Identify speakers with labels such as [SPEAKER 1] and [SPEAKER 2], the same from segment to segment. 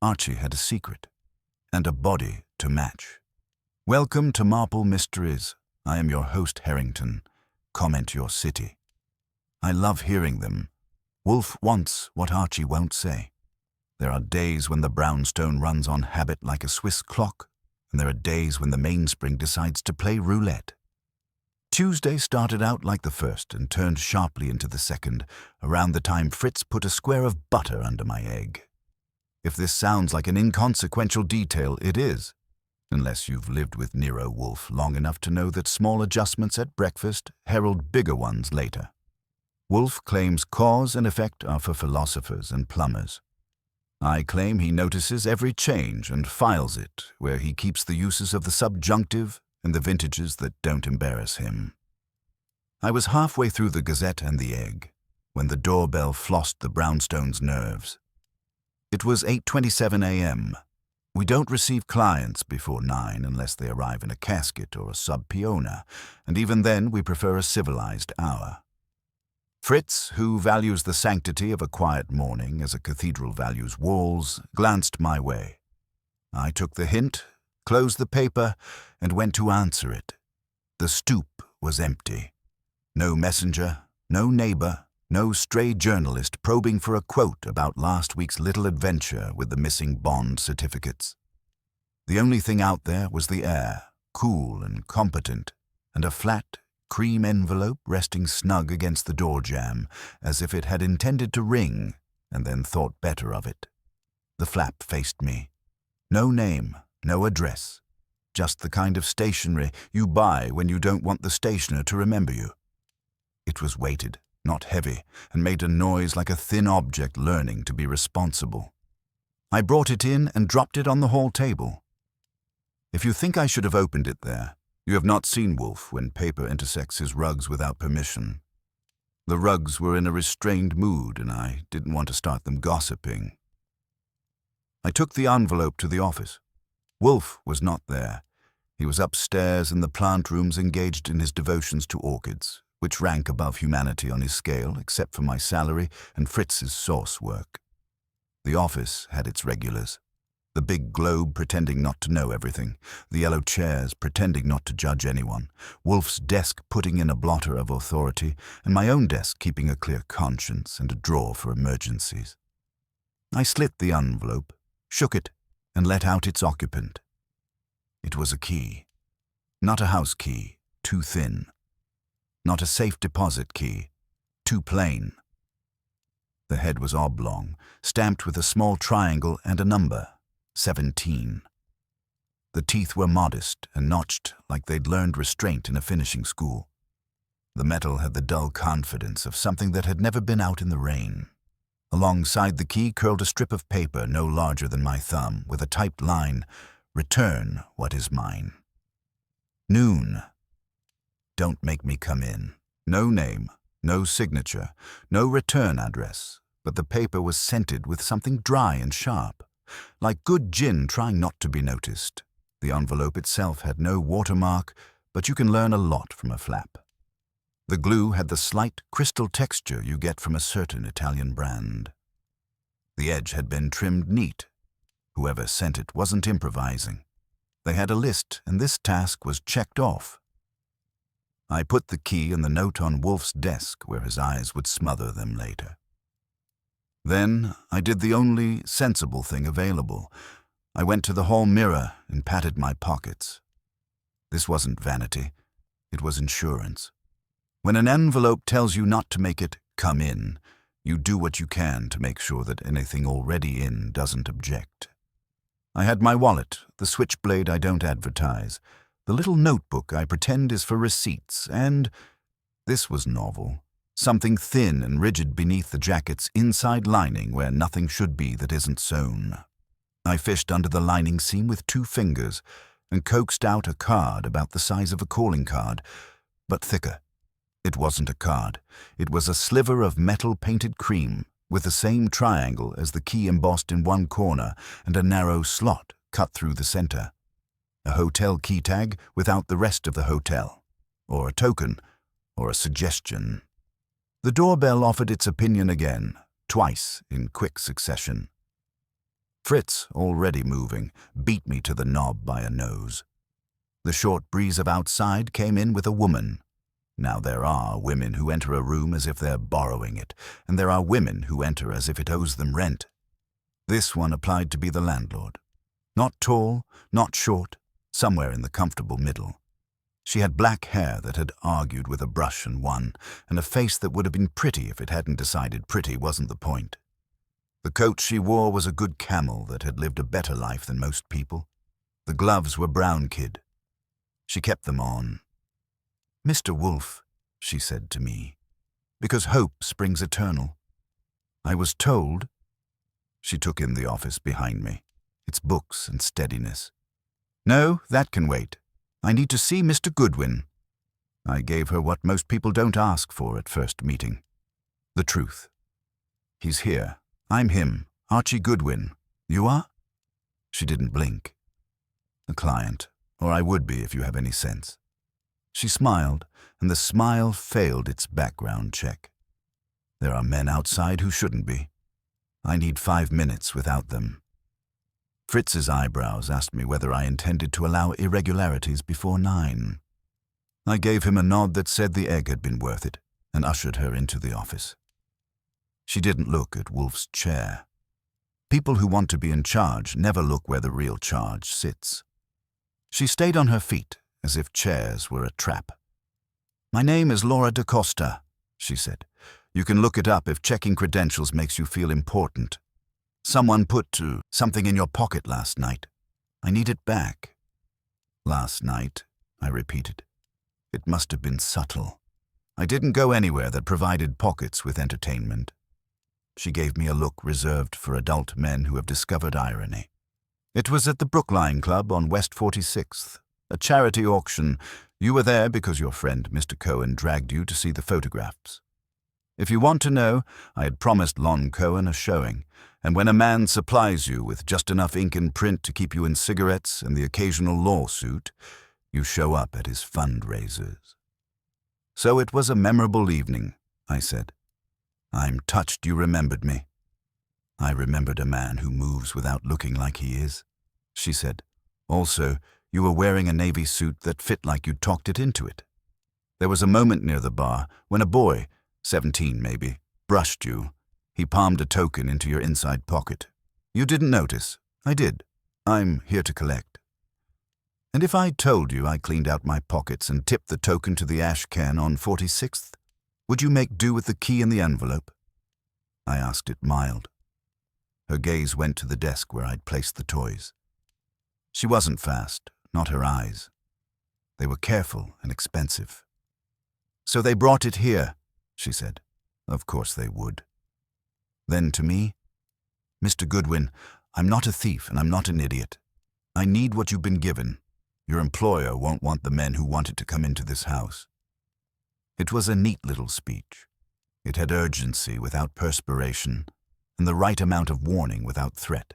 [SPEAKER 1] Archie had a secret, and a body to match. Welcome to Marple Mysteries. I am your host, Harrington. Comment your city. I love hearing them. Wolfe wants what Archie won't say. There are days when the brownstone runs on habit like a Swiss clock, and there are days when the mainspring decides to play roulette. Tuesday started out like the first and turned sharply into the second, around the time Fritz put a square of butter under my egg. If this sounds like an inconsequential detail, it is, unless you've lived with Nero Wolfe long enough to know that small adjustments at breakfast herald bigger ones later. Wolfe claims cause and effect are for philosophers and plumbers. I claim he notices every change and files it, where he keeps the uses of the subjunctive and the vintages that don't embarrass him. I was halfway through the Gazette and the Egg when the doorbell flossed the brownstone's nerves. It was 8:27 a.m. We don't receive clients before 9 unless they arrive in a casket or a sub peona, and even then we prefer a civilized hour. Fritz, who values the sanctity of a quiet morning as a cathedral values walls, glanced my way. I took the hint, closed the paper, and went to answer it. The stoop was empty. No messenger, no neighbor, no stray journalist probing for a quote about last week's little adventure with the missing bond certificates. The only thing out there was the air, cool and competent, and a flat, cream envelope resting snug against the door jamb, as if it had intended to ring and then thought better of it. The flap faced me. No name, no address, just the kind of stationery you buy when you don't want the stationer to remember you. It was weighted, not heavy, and made a noise like a thin object learning to be responsible. I brought it in and dropped it on the hall table. If you think I should have opened it there, you have not seen Wolfe when paper intersects his rugs without permission. The rugs were in a restrained mood, and I didn't want to start them gossiping. I took the envelope to the office. Wolfe was not there. He was upstairs in the plant rooms engaged in his devotions to orchids, which rank above humanity on his scale except for my salary and Fritz's sauce work. The office had its regulars. The big globe pretending not to know everything, the yellow chairs pretending not to judge anyone, Wolfe's desk putting in a blotter of authority, and my own desk keeping a clear conscience and a drawer for emergencies. I slit the envelope, shook it, and let out its occupant. It was a key. Not a house key, too thin. Not a safe deposit key, too plain. The head was oblong, stamped with a small triangle and a number, 17. The teeth were modest and notched like they'd learned restraint in a finishing school. The metal had the dull confidence of something that had never been out in the rain. Alongside the key curled a strip of paper no larger than my thumb, with a typed line, "Return what is mine." Noon. Don't make me come in. No name, no signature, no return address, but the paper was scented with something dry and sharp, like good gin trying not to be noticed. The envelope itself had no watermark, but you can learn a lot from a flap. The glue had the slight crystal texture you get from a certain Italian brand. The edge had been trimmed neat. Whoever sent it wasn't improvising. They had a list, and this task was checked off. I put the key and the note on Wolfe's desk where his eyes would smother them later. Then I did the only sensible thing available. I went to the hall mirror and patted my pockets. This wasn't vanity. It was insurance. When an envelope tells you not to make it come in, you do what you can to make sure that anything already in doesn't object. I had my wallet, the switchblade I don't advertise, the little notebook I pretend is for receipts, and, this was novel, something thin and rigid beneath the jacket's inside lining where nothing should be that isn't sewn. I fished under the lining seam with 2 fingers and coaxed out a card about the size of a calling card, but thicker. It wasn't a card. It was a sliver of metal-painted cream with the same triangle as the key embossed in one corner and a narrow slot cut through the center. A hotel key tag without the rest of the hotel, or a token, or a suggestion. The doorbell offered its opinion again, twice in quick succession. Fritz, already moving, beat me to the knob by a nose. The short breeze of outside came in with a woman. Now there are women who enter a room as if they're borrowing it, and there are women who enter as if it owes them rent. This one applied to be the landlord. Not tall, not short, somewhere in the comfortable middle. She had black hair that had argued with a brush and won, and a face that would have been pretty if it hadn't decided pretty wasn't the point. The coat she wore was a good camel that had lived a better life than most people. The gloves were brown kid. She kept them on. "Mr. Wolfe," she said to me, "because hope springs eternal. I was told—" She took in the office behind me, its books and steadiness. "No, that can wait. I need to see Mr. Goodwin." I gave her what most people don't ask for at first meeting. The truth. "He's here. I'm him, Archie Goodwin. You are?" She didn't blink. "A client, or I would be if you have any sense." She smiled, and the smile failed its background check. There are men outside who shouldn't be. I need 5 minutes without them. Fritz's eyebrows asked me whether I intended to allow irregularities before 9. I gave him a nod that said the egg had been worth it, and ushered her into the office. She didn't look at Wolfe's chair. People who want to be in charge never look where the real charge sits. She stayed on her feet, as if chairs were a trap. "My name is Laura DaCosta," she said. "You can look it up if checking credentials makes you feel important. Someone put something in your pocket last night. I need it back." "Last night," I repeated. It must have been subtle. I didn't go anywhere that provided pockets with entertainment. She gave me a look reserved for adult men who have discovered irony. "It was at the Brookline Club on West 46th, a charity auction. You were there because your friend Mr. Cohen dragged you to see the photographs. If you want to know, I had promised Lon Cohen a showing, and when a man supplies you with just enough ink and print to keep you in cigarettes and the occasional lawsuit, you show up at his fundraisers." "So it was a memorable evening," I said. "I'm touched you remembered me." "I remembered a man who moves without looking like he is," she said. "Also, you were wearing a navy suit that fit like you talked it into it. There was a moment near the bar when a boy, 17 maybe, brushed you. He palmed a token into your inside pocket. You didn't notice. I did. I'm here to collect." "And if I told you I cleaned out my pockets and tipped the token to the ash can on 46th, would you make do with the key in the envelope?" I asked it mild. Her gaze went to the desk where I'd placed the toys. She wasn't fast, not her eyes. They were careful and expensive. "So they brought it here," she said. Of course they would. Then to me, "Mr. Goodwin, I'm not a thief and I'm not an idiot. I need what you've been given. Your employer won't want the men who wanted to come into this house." It was a neat little speech. It had urgency without perspiration, and the right amount of warning without threat.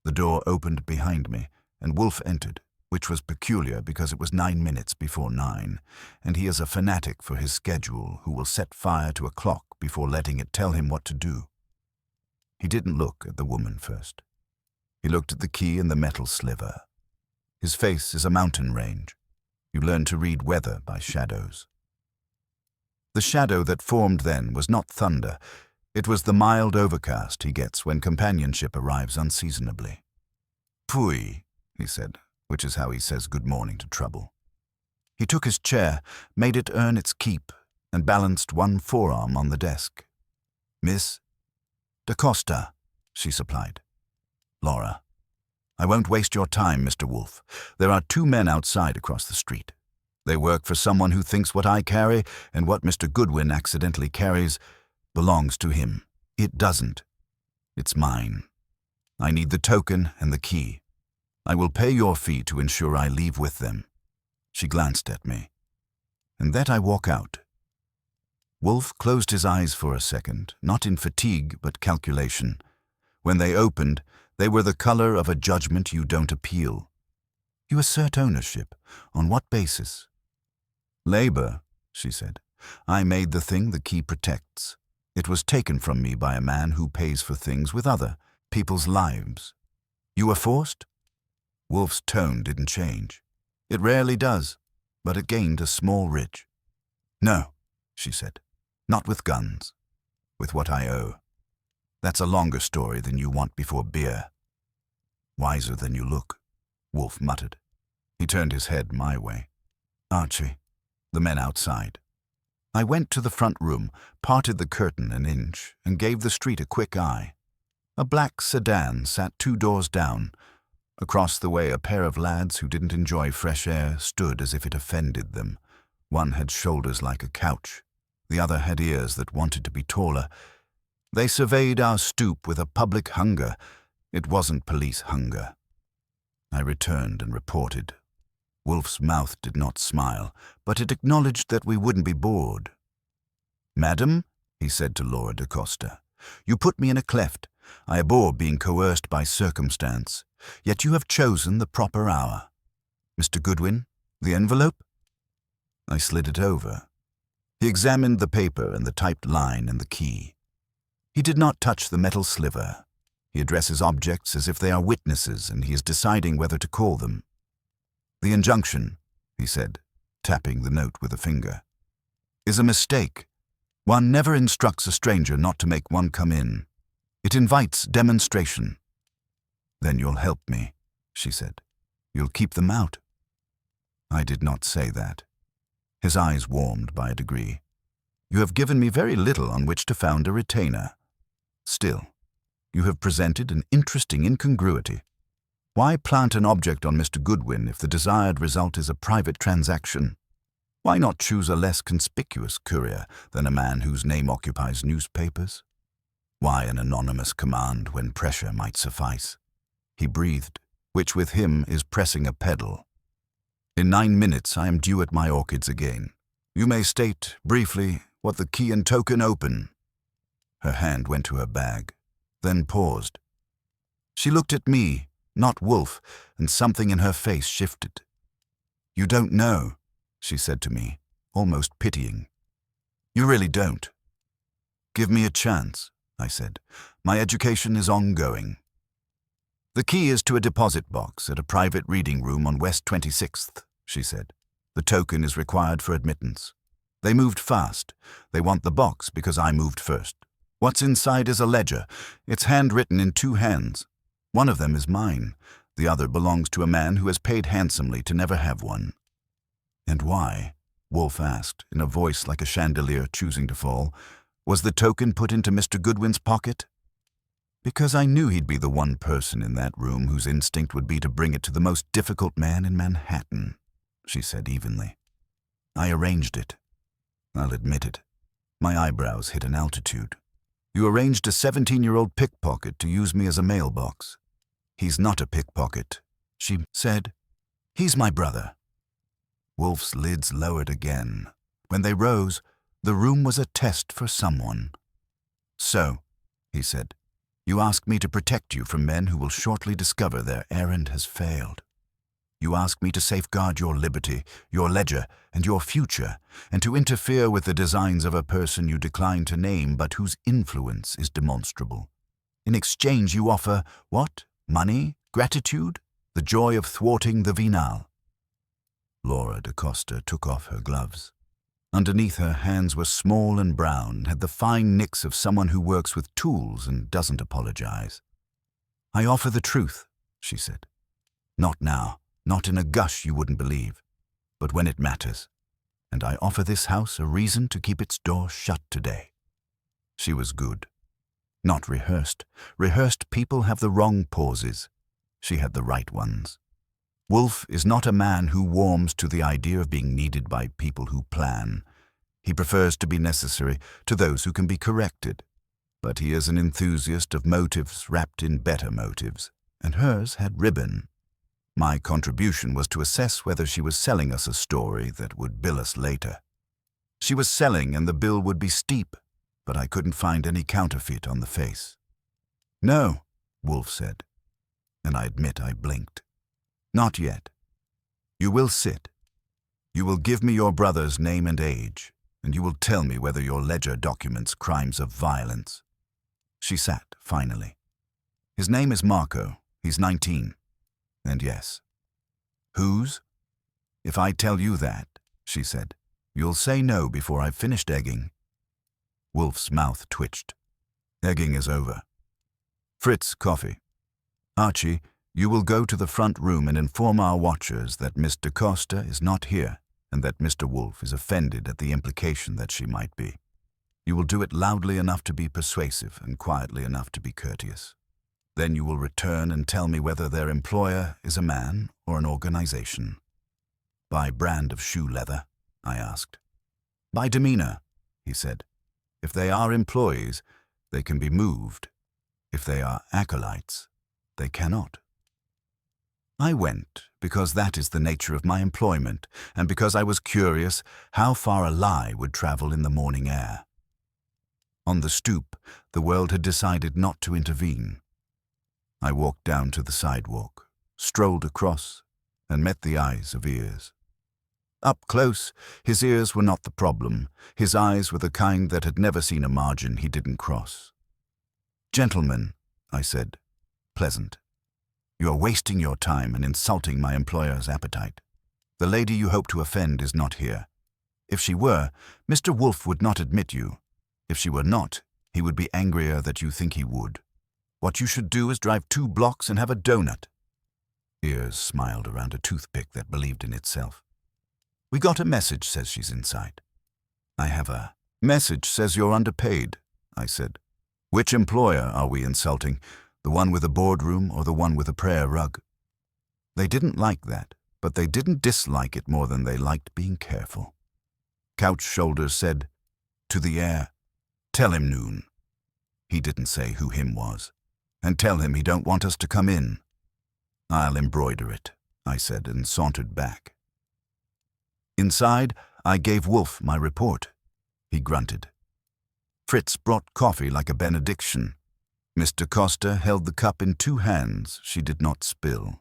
[SPEAKER 1] The door opened behind me, and Wolfe entered, which was peculiar because it was 9 minutes before 9, and he is a fanatic for his schedule who will set fire to a clock before letting it tell him what to do. He didn't look at the woman first. He looked at the key in the metal sliver. His face is a mountain range. You learn to read weather by shadows. The shadow that formed then was not thunder. It was the mild overcast he gets when companionship arrives unseasonably. "Pfui," he said, which is how he says good morning to trouble. He took his chair, made it earn its keep, and balanced one forearm on the desk. "Miss DaCosta," she supplied. "Laura. I won't waste your time, Mr. Wolfe. There are 2 men outside across the street. They work for someone who thinks what I carry and what Mr. Goodwin accidentally carries belongs to him. It doesn't. It's mine. I need the token and the key. I will pay your fee to ensure I leave with them." She glanced at me. "And that I walk out." Wolfe closed his eyes for a second, not in fatigue but calculation. When they opened, they were the color of a judgment you don't appeal. "You assert ownership. On what basis?" "Labor," she said. "I made the thing the key protects. It was taken from me by a man who pays for things with other people's lives. You were forced? Wolfe's tone didn't change. It rarely does, but it gained a small ridge. No, she said. Not with guns. With what I owe. That's a longer story than you want before beer. Wiser than you look, Wolfe muttered. He turned his head my way. Archie, the men outside. I went to the front room, parted the curtain an inch, and gave the street a quick eye. A black sedan sat 2 doors down. Across the way, a pair of lads who didn't enjoy fresh air stood as if it offended them. One had shoulders like a couch. The other had ears that wanted to be taller. They surveyed our stoop with a public hunger. It wasn't police hunger. I returned and reported. Wolfe's mouth did not smile, but it acknowledged that we wouldn't be bored. Madam, he said to Laura DaCosta, you put me in a cleft. I abhor being coerced by circumstance, yet you have chosen the proper hour. Mr. Goodwin, the envelope? I slid it over. He examined the paper and the typed line and the key. He did not touch the metal sliver. He addresses objects as if they are witnesses, and he is deciding whether to call them. The injunction, he said, tapping the note with a finger, is a mistake. One never instructs a stranger not to make one come in. It invites demonstration. Then you'll help me, she said. You'll keep them out. I did not say that. His eyes warmed by a degree. You have given me very little on which to found a retainer. Still, you have presented an interesting incongruity. Why plant an object on Mr. Goodwin if the desired result is a private transaction? Why not choose a less conspicuous courier than a man whose name occupies newspapers? Why an anonymous command when pressure might suffice? He breathed, which with him is pressing a pedal. In 9 minutes I am due at my orchids again. You may state, briefly, what the key and token open. Her hand went to her bag, then paused. She looked at me, not Wolfe, and something in her face shifted. You don't know, she said to me, almost pitying. You really don't. Give me a chance, I said. My education is ongoing. The key is to a deposit box at a private reading room on West 26th, she said. The token is required for admittance. They moved fast. They want the box because I moved first. What's inside is a ledger. It's handwritten in 2 hands. One of them is mine. The other belongs to a man who has paid handsomely to never have one. And why, Wolfe asked, in a voice like a chandelier choosing to fall, was the token put into Mr. Goodwin's pocket? Because I knew he'd be the one person in that room whose instinct would be to bring it to the most difficult man in Manhattan, she said evenly. I arranged it. I'll admit it. My eyebrows hit an altitude. You arranged a 17-year-old pickpocket to use me as a mailbox. He's not a pickpocket, she said. He's my brother. Wolfe's lids lowered again. When they rose, the room was a test for someone. So, he said, you ask me to protect you from men who will shortly discover their errand has failed. You ask me to safeguard your liberty, your ledger, and your future, and to interfere with the designs of a person you decline to name but whose influence is demonstrable. In exchange you offer, what? Money? Gratitude? The joy of thwarting the venal? Laura DaCosta took off her gloves. Underneath her hands were small and brown, had the fine nicks of someone who works with tools and doesn't apologize. I offer the truth, she said. Not now. Not in a gush you wouldn't believe, but when it matters. And I offer this house a reason to keep its door shut today. She was good. Not rehearsed. Rehearsed people have the wrong pauses. She had the right ones. Wolfe is not a man who warms to the idea of being needed by people who plan. He prefers to be necessary to those who can be corrected. But he is an enthusiast of motives wrapped in better motives, and hers had ribbon. My contribution was to assess whether she was selling us a story that would bill us later. She was selling, and the bill would be steep, but I couldn't find any counterfeit on the face. No, Wolfe said, and I admit I blinked. Not yet. You will sit. You will give me your brother's name and age, and you will tell me whether your ledger documents crimes of violence. She sat, finally. His name is Marco. He's 19. And yes. Whose? If I tell you that, she said, you'll say no before I've finished egging. Wolfe's mouth twitched. Egging is over. Fritz, coffee. Archie, you will go to the front room and inform our watchers that Miss DaCosta is not here and that Mr. Wolfe is offended at the implication that she might be. You will do it loudly enough to be persuasive and quietly enough to be courteous. Then you will return and tell me whether their employer is a man or an organization. By brand of shoe leather? I asked. By demeanor, he said. If they are employees, they can be moved. If they are acolytes, they cannot. I went because that is the nature of my employment and because I was curious how far a lie would travel in the morning air. On the stoop, the world had decided not to intervene. I walked down to the sidewalk, strolled across, and met the eyes of Ears. Up close, his ears were not the problem. His eyes were the kind that had never seen a margin he didn't cross. Gentlemen, I said, pleasant. You are wasting your time and insulting my employer's appetite. The lady you hope to offend is not here. If she were, Mr. Wolfe would not admit you. If she were not, he would be angrier that you think he would. What you should do is drive 2 blocks and have a donut. Ears smiled around a toothpick that believed in itself. We got a message says she's inside. I have a message says you're underpaid, I said. Which employer are we insulting? The one with a boardroom or the one with a prayer rug? They didn't like that, but they didn't dislike it more than they liked being careful. Couch Shoulders said, to the air, tell him Noon. He didn't say who him was. And tell him he don't want us to come in. I'll embroider it, I said, and sauntered back. Inside, I gave Wolfe my report. He grunted. Fritz brought coffee like a benediction. Miss DaCosta held the cup in 2 hands she did not spill.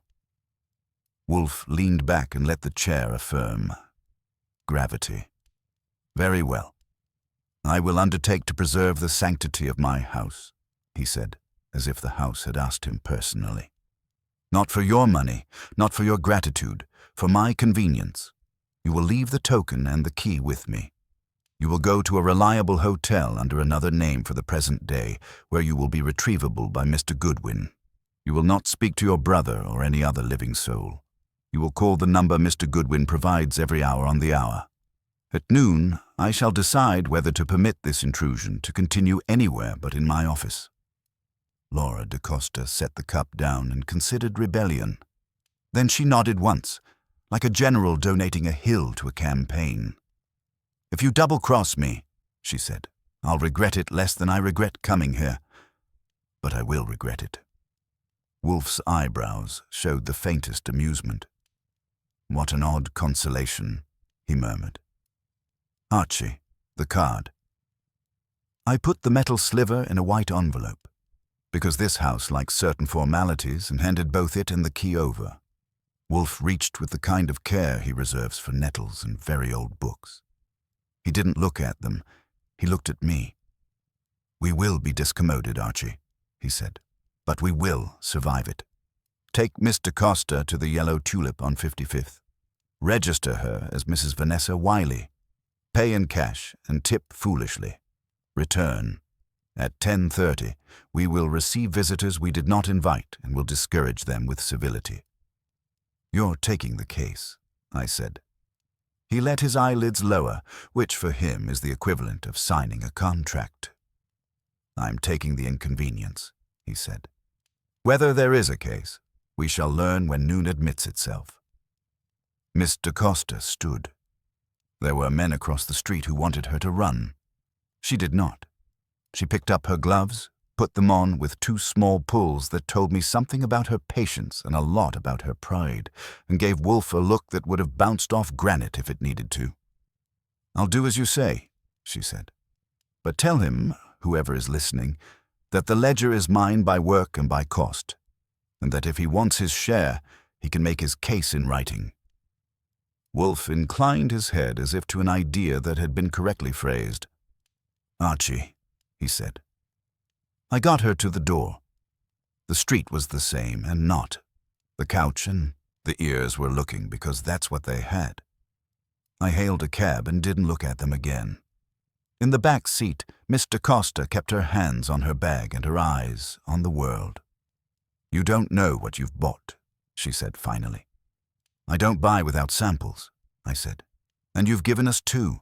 [SPEAKER 1] Wolfe leaned back and let the chair affirm. Gravity. Very well. I will undertake to preserve the sanctity of my house, he said, as if the house had asked him personally. Not for your money, not for your gratitude, for my convenience. You will leave the token and the key with me. You will go to a reliable hotel under another name for the present day, where you will be retrievable by Mr. Goodwin. You will not speak to your brother or any other living soul. You will call the number Mr. Goodwin provides every hour on the hour. At noon, I shall decide whether to permit this intrusion to continue anywhere but in my office. Laura DaCosta set the cup down and considered rebellion. Then she nodded once, like a general donating a hill to a campaign. If you double-cross me, she said, I'll regret it less than I regret coming here. But I will regret it. Wolfe's eyebrows showed the faintest amusement. What an odd consolation, he murmured. Archie, the card. I put the metal sliver in a white envelope, because this house likes certain formalities, and handed both it and the key over. Wolfe reached with the kind of care he reserves for nettles and very old books. He didn't look at them. He looked at me. We will be discommoded, Archie, he said, but we will survive it. Take Miss DaCosta to the Yellow Tulip on 55th. Register her as Mrs. Vanessa Wiley. Pay in cash and tip foolishly. Return. At 10:30, we will receive visitors we did not invite and will discourage them with civility. You're taking the case, I said. He let his eyelids lower, which for him is the equivalent of signing a contract. I'm taking the inconvenience, he said. Whether there is a case, we shall learn when noon admits itself. Miss DaCosta stood. There were men across the street who wanted her to run. She did not. She picked up her gloves, put them on with 2 small pulls that told me something about her patience and a lot about her pride, and gave Wolfe a look that would have bounced off granite if it needed to. I'll do as you say, she said. But tell him, whoever is listening, that the ledger is mine by work and by cost, and that if he wants his share, he can make his case in writing. Wolfe inclined his head as if to an idea that had been correctly phrased. Archie, he said. I got her to the door. The street was the same, and not. The couch and the ears were looking, because that's what they had. I hailed a cab and didn't look at them again. In the back seat, Miss DaCosta kept her hands on her bag and her eyes on the world. "You don't know what you've bought," she said finally. "I don't buy without samples," I said. "And you've given us 2.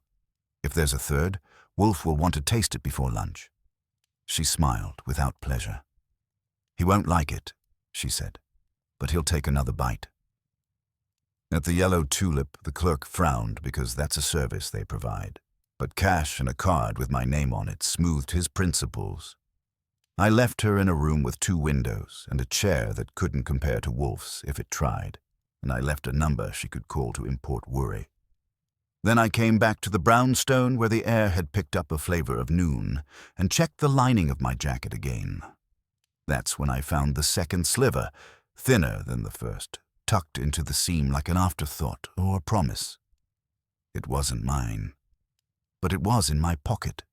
[SPEAKER 1] If there's a third, Wolfe will want to taste it before lunch." She smiled without pleasure. "He won't like it," she said, "but he'll take another bite." At the Yellow Tulip, the clerk frowned because that's a service they provide. But cash and a card with my name on it smoothed his principles. I left her in a room with 2 windows and a chair that couldn't compare to Wolfe's if it tried, and I left a number she could call to import worry. Then I came back to the brownstone where the air had picked up a flavor of noon and checked the lining of my jacket again. That's when I found the second sliver, thinner than the first, tucked into the seam like an afterthought or a promise. It wasn't mine, but it was in my pocket.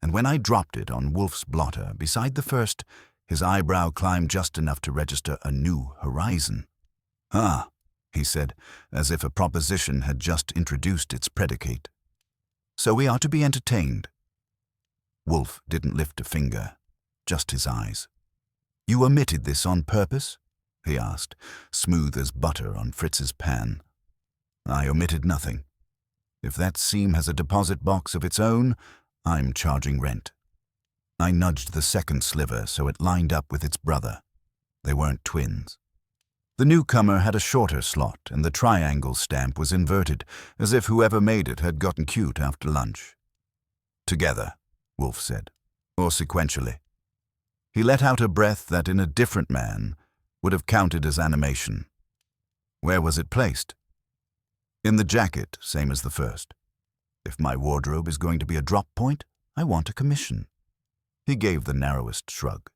[SPEAKER 1] And when I dropped it on Wolfe's blotter beside the first, his eyebrow climbed just enough to register a new horizon. "Ah," he said, as if a proposition had just introduced its predicate. "So we are to be entertained." Wolfe didn't lift a finger, just his eyes. "You omitted this on purpose?" he asked, smooth as butter on Fritz's pan. "I omitted nothing. If that seam has a deposit box of its own, I'm charging rent." I nudged the second sliver so it lined up with its brother. They weren't twins. The newcomer had a shorter slot, and the triangle stamp was inverted, as if whoever made it had gotten cute after lunch. "Together," Wolfe said, "or sequentially." He let out a breath that in a different man would have counted as animation. "Where was it placed?" "In the jacket, same as the first. If my wardrobe is going to be a drop point, I want a commission." He gave the narrowest shrug.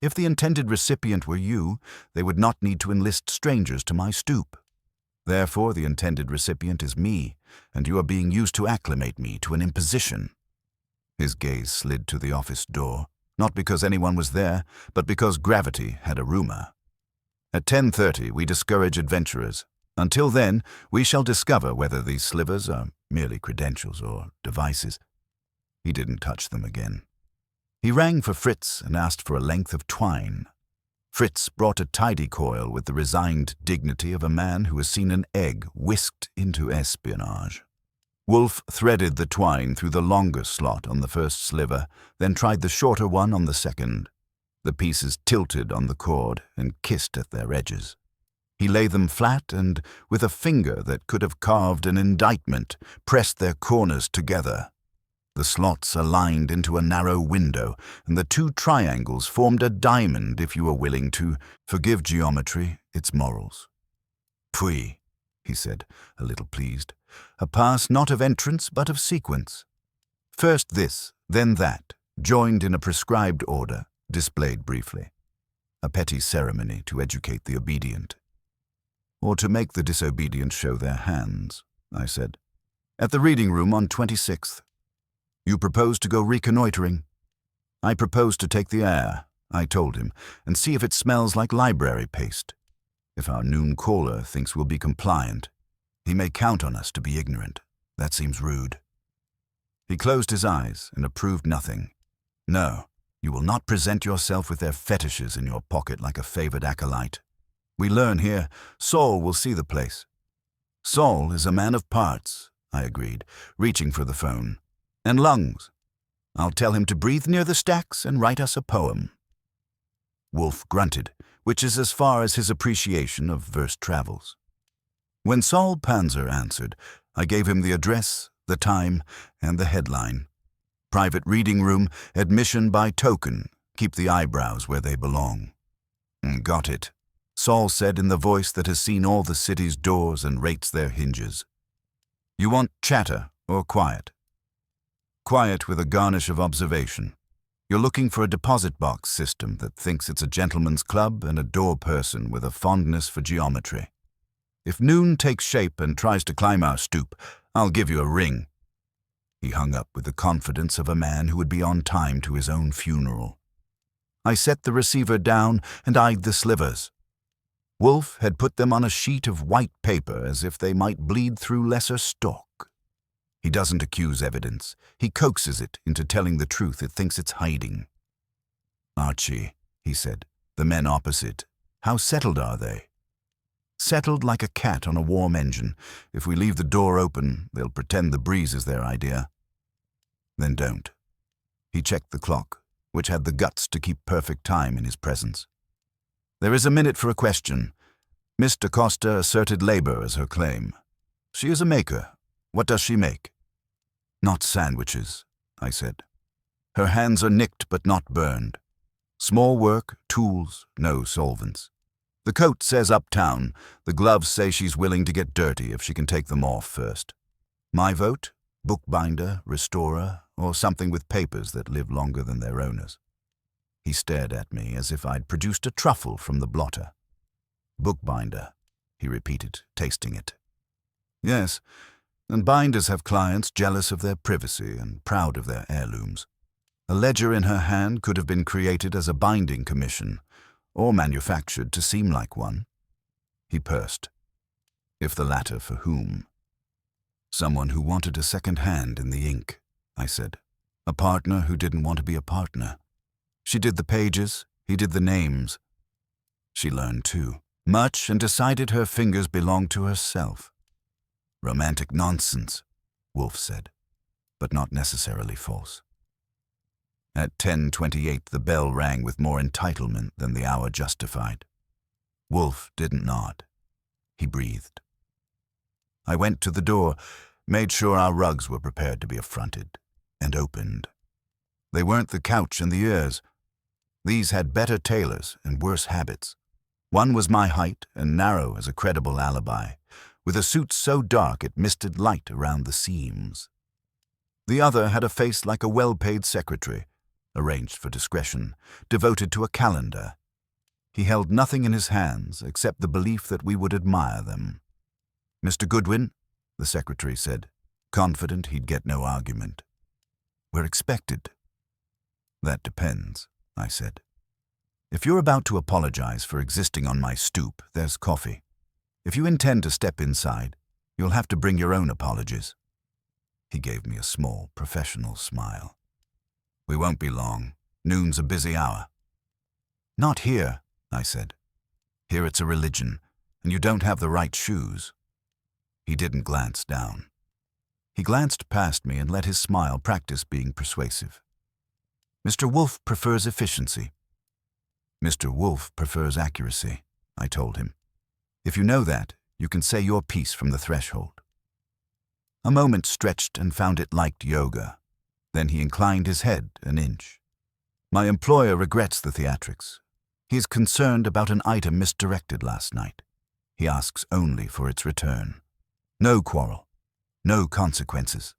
[SPEAKER 1] "If the intended recipient were you, they would not need to enlist strangers to my stoop. Therefore, the intended recipient is me, and you are being used to acclimate me to an imposition." His gaze slid to the office door, not because anyone was there, but because gravity had a rumor. "At 10:30, we discourage adventurers. Until then, we shall discover whether these slivers are merely credentials or devices." He didn't touch them again. He rang for Fritz and asked for a length of twine. Fritz brought a tidy coil with the resigned dignity of a man who has seen an egg whisked into espionage. Wolfe threaded the twine through the longer slot on the first sliver, then tried the shorter one on the second. The pieces tilted on the cord and kissed at their edges. He lay them flat and, with a finger that could have carved an indictment, pressed their corners together. The slots aligned into a narrow window, and the 2 triangles formed a diamond if you were willing to forgive geometry its morals. "Pfui," he said, a little pleased. "A pass not of entrance but of sequence. First this, then that, joined in a prescribed order, displayed briefly. A petty ceremony to educate the obedient." "Or to make the disobedient show their hands," I said. "At the reading room on 26th. You propose to go reconnoitering?" "I propose to take the air," I told him, "and see if it smells like library paste. If our noon caller thinks we'll be compliant, he may count on us to be ignorant. That seems rude." He closed his eyes and approved nothing. "No, you will not present yourself with their fetishes in your pocket like a favored acolyte. We learn here, Saul will see the place." "Saul is a man of parts," I agreed, reaching for the phone. "And lungs. I'll tell him to breathe near the stacks and write us a poem." Wolfe grunted, which is as far as his appreciation of verse travels. When Saul Panzer answered, I gave him the address, the time, and the headline. "Private reading room, admission by token. Keep the eyebrows where they belong." "Got it," Saul said in the voice that has seen all the city's doors and rates their hinges. "You want chatter or quiet?" "Quiet with a garnish of observation. You're looking for a deposit box system that thinks it's a gentleman's club and a door person with a fondness for geometry. If noon takes shape and tries to climb our stoop, I'll give you a ring." He hung up with the confidence of a man who would be on time to his own funeral. I set the receiver down and eyed the slivers. Wolfe had put them on a sheet of white paper as if they might bleed through lesser stock. He doesn't accuse evidence. He coaxes it into telling the truth it thinks it's hiding. "Archie," he said, "the men opposite, how settled are they?" "Settled like a cat on a warm engine. If we leave the door open, they'll pretend the breeze is their idea." "Then don't." He checked the clock, which had the guts to keep perfect time in his presence. "There is a minute for a question. Miss DaCosta asserted labor as her claim. She is a maker. What does she make?" "Not sandwiches," I said. "Her hands are nicked but not burned. Small work, tools, no solvents. The coat says uptown. The gloves say she's willing to get dirty if she can take them off first. My vote? Bookbinder, restorer, or something with papers that live longer than their owners." He stared at me as if I'd produced a truffle from the blotter. "Bookbinder," he repeated, tasting it. "Yes, and binders have clients jealous of their privacy and proud of their heirlooms. A ledger in her hand could have been created as a binding commission, or manufactured to seem like one." He pursed. "If the latter, for whom?" "Someone who wanted a second hand in the ink," I said. "A partner who didn't want to be a partner. She did the pages, he did the names. She learned too, much, and decided her fingers belonged to herself." "Romantic nonsense," Wolfe said, "but not necessarily false." At 10:28 the bell rang with more entitlement than the hour justified. Wolfe didn't nod. He breathed. I went to the door, made sure our rugs were prepared to be affronted, and opened. They weren't the couch and the ears. These had better tailors and worse habits. One was my height and narrow as a credible alibi, with a suit so dark it misted light around the seams. The other had a face like a well-paid secretary, arranged for discretion, devoted to a calendar. He held nothing in his hands except the belief that we would admire them. "Mr. Goodwin," the secretary said, confident he'd get no argument. "We're expected." "That depends," I said. "If you're about to apologize for existing on my stoop, there's coffee. If you intend to step inside, you'll have to bring your own apologies." He gave me a small, professional smile. "We won't be long. Noon's a busy hour." "Not here," I said. "Here it's a religion, and you don't have the right shoes." He didn't glance down. He glanced past me and let his smile practice being persuasive. "Mr. Wolfe prefers efficiency." "Mr. Wolfe prefers accuracy," I told him. "If you know that, you can say your piece from the threshold." A moment stretched and found it liked yoga. Then he inclined his head an inch. "My employer regrets the theatrics. He is concerned about an item misdirected last night. He asks only for its return. No quarrel. No consequences."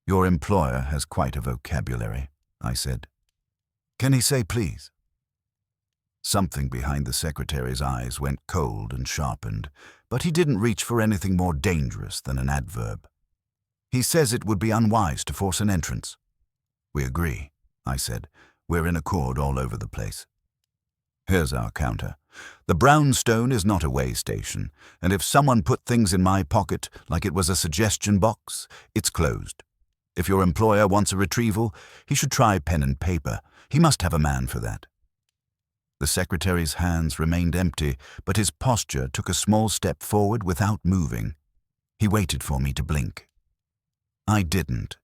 [SPEAKER 1] "Your employer has quite a vocabulary," I said. "Can he say please?" Something behind the secretary's eyes went cold and sharpened, but he didn't reach for anything more dangerous than an adverb. "He says it would be unwise to force an entrance." "We agree," I said. "We're in accord all over the place." "Here's our counter. The brownstone is not a way station, and if someone put things in my pocket like it was a suggestion box, it's closed. If your employer wants a retrieval, he should try pen and paper. He must have a man for that." The secretary's hands remained empty, but his posture took a small step forward without moving. He waited for me to blink. I didn't.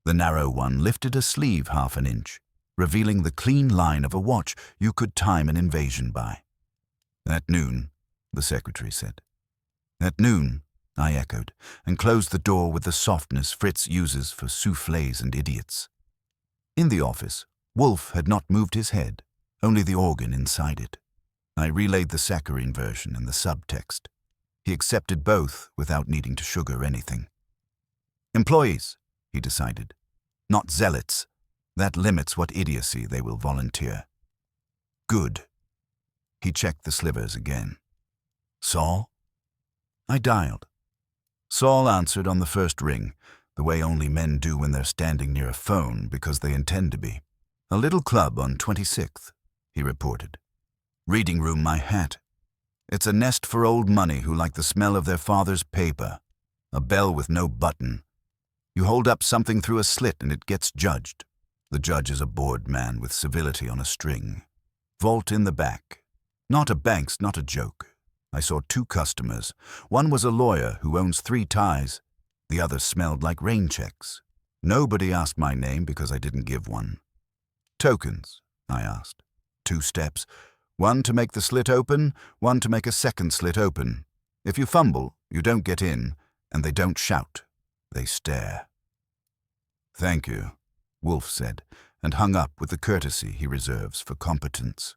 [SPEAKER 1] The narrow one lifted a sleeve half an inch, revealing the clean line of a watch you could time an invasion by. "At noon," the secretary said. "At noon," I echoed, and closed the door with the softness Fritz uses for soufflés and idiots. In the office, Wolfe had not moved his head, only the organ inside it. I relayed the saccharine version and the subtext. He accepted both without needing to sugar anything. "Employees," he decided, "not zealots. That limits what idiocy they will volunteer." "Good." He checked the slivers again. "Saul?" I dialed. Saul answered on the first ring, the way only men do when they're standing near a phone because they intend to be. "A little club on 26th, he reported. "Reading room my hat. It's a nest for old money who like the smell of their father's paper. A bell with no button. You hold up something through a slit and it gets judged. The judge is a bored man with civility on a string. Vault in the back. Not a bank's not a joke. I saw 2 customers. One was a lawyer who owns 3 ties. The other smelled like rain checks. Nobody asked my name because I didn't give one. Tokens, I asked. 2 steps. One to make the slit open, one to make a second slit open. If you fumble, you don't get in, and they don't shout. They stare." "Thank you," Wolfe said, and hung up with the courtesy he reserves for competence.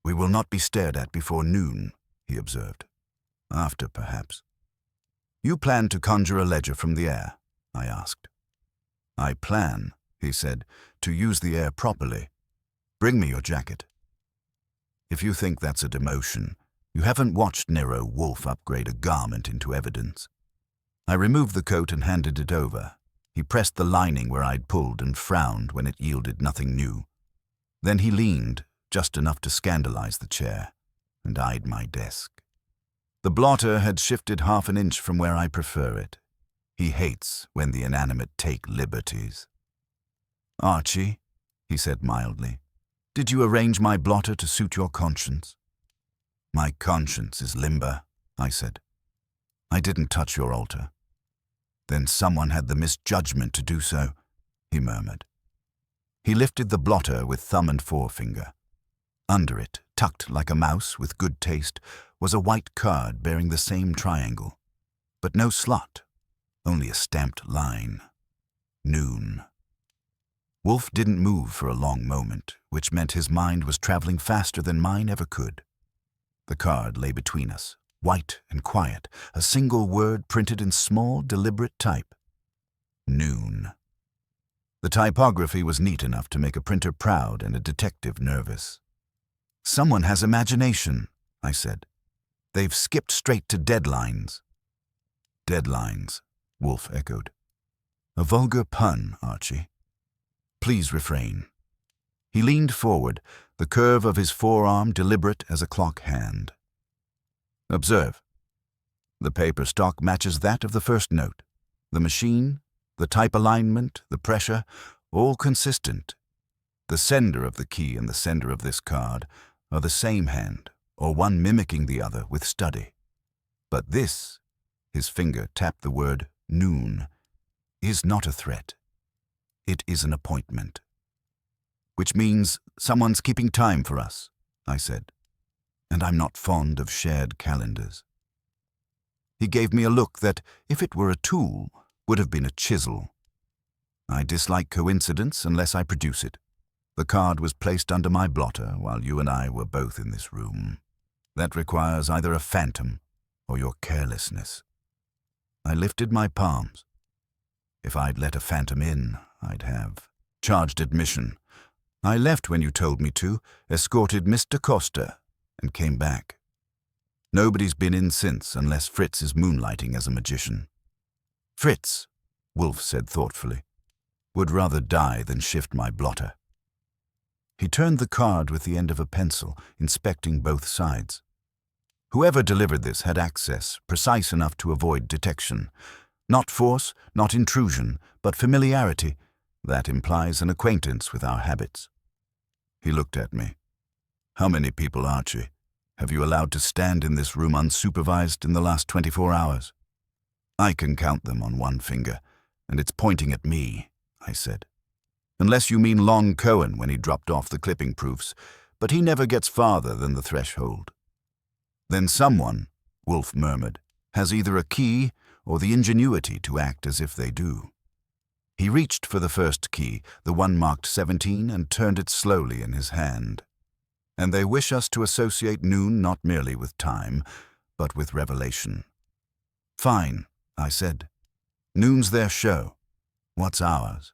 [SPEAKER 1] "We will not be stared at before noon," he observed. "After, perhaps." "You plan to conjure a ledger from the air?" I asked. "I plan," he said, "to use the air properly. Bring me your jacket." If you think that's a demotion, you haven't watched Nero Wolfe upgrade a garment into evidence. I removed the coat and handed it over. He pressed the lining where I'd pulled and frowned when it yielded nothing new. Then he leaned, just enough to scandalize the chair, and eyed my desk. The blotter had shifted half an inch from where I prefer it. He hates when the inanimate take liberties. "Archie," he said mildly, "did you arrange my blotter to suit your conscience?" "My conscience is limber," I said. "I didn't touch your altar." "Then someone had the misjudgment to do so," he murmured. He lifted the blotter with thumb and forefinger. Under it, tucked like a mouse with good taste, was a white card bearing the same triangle. But no slot, only a stamped line. Noon. Wolfe didn't move for a long moment, which meant his mind was traveling faster than mine ever could. The card lay between us, white and quiet, a single word printed in small, deliberate type. Noon. The typography was neat enough to make a printer proud and a detective nervous. "Someone has imagination," I said. "They've skipped straight to deadlines." "Deadlines," Wolfe echoed. "A vulgar pun, Archie. Please refrain." He leaned forward, the curve of his forearm deliberate as a clock hand. "Observe. The paper stock matches that of the first note. The machine, the type alignment, the pressure, all consistent. The sender of the key and the sender of this card are the same hand, or one mimicking the other with study. But this," his finger tapped the word noon, "is not a threat. It is an appointment." "Which means someone's keeping time for us," I said. "And I'm not fond of shared calendars." He gave me a look that, if it were a tool, would have been a chisel. "I dislike coincidence unless I produce it. The card was placed under my blotter while you and I were both in this room. That requires either a phantom or your carelessness." I lifted my palms. If I'd let a phantom in, I'd have charged admission. I left when you told me to, escorted Mr. Costa, and came back. Nobody's been in since unless Fritz is moonlighting as a magician. "Fritz," Wolfe said thoughtfully, "would rather die than shift my blotter." He turned the card with the end of a pencil, inspecting both sides. Whoever delivered this had access, precise enough to avoid detection. Not force, not intrusion, but familiarity. That implies an acquaintance with our habits. He looked at me. "How many people, Archie, have you allowed to stand in this room unsupervised in the last 24 hours? "I can count them on one finger, and it's pointing at me," I said. "Unless you mean Lon Cohen when he dropped off the clipping proofs, but he never gets farther than the threshold." "Then someone," Wolfe murmured, "has either a key or the ingenuity to act as if they do." He reached for the first key, the one marked 17, and turned it slowly in his hand. "And they wish us to associate noon not merely with time, but with revelation." "Fine," I said. "Noon's their show. What's ours?"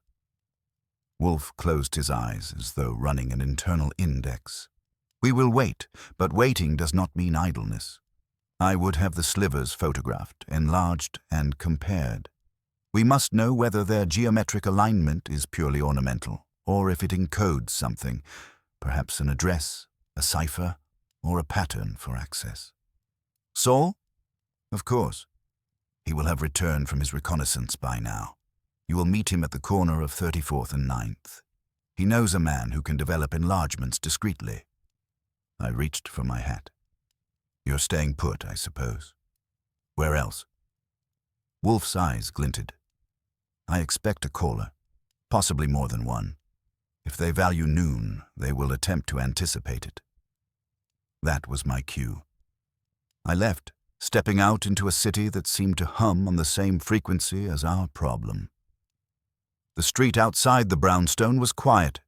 [SPEAKER 1] Wolfe closed his eyes as though running an internal index. "We will wait, but waiting does not mean idleness. I would have the slivers photographed, enlarged, and compared. We must know whether their geometric alignment is purely ornamental or if it encodes something, perhaps an address, a cipher, or a pattern for access. Saul? Of course. He will have returned from his reconnaissance by now. You will meet him at the corner of 34th and 9th. He knows a man who can develop enlargements discreetly. I reached for my hat. You're staying put, I suppose. Where else? Wolfe's eyes glinted. I expect a caller, possibly more than one. If they value noon, they will attempt to anticipate it. That was my cue. I left, stepping out into a city that seemed to hum on the same frequency as our problem. The street outside the brownstone was quiet.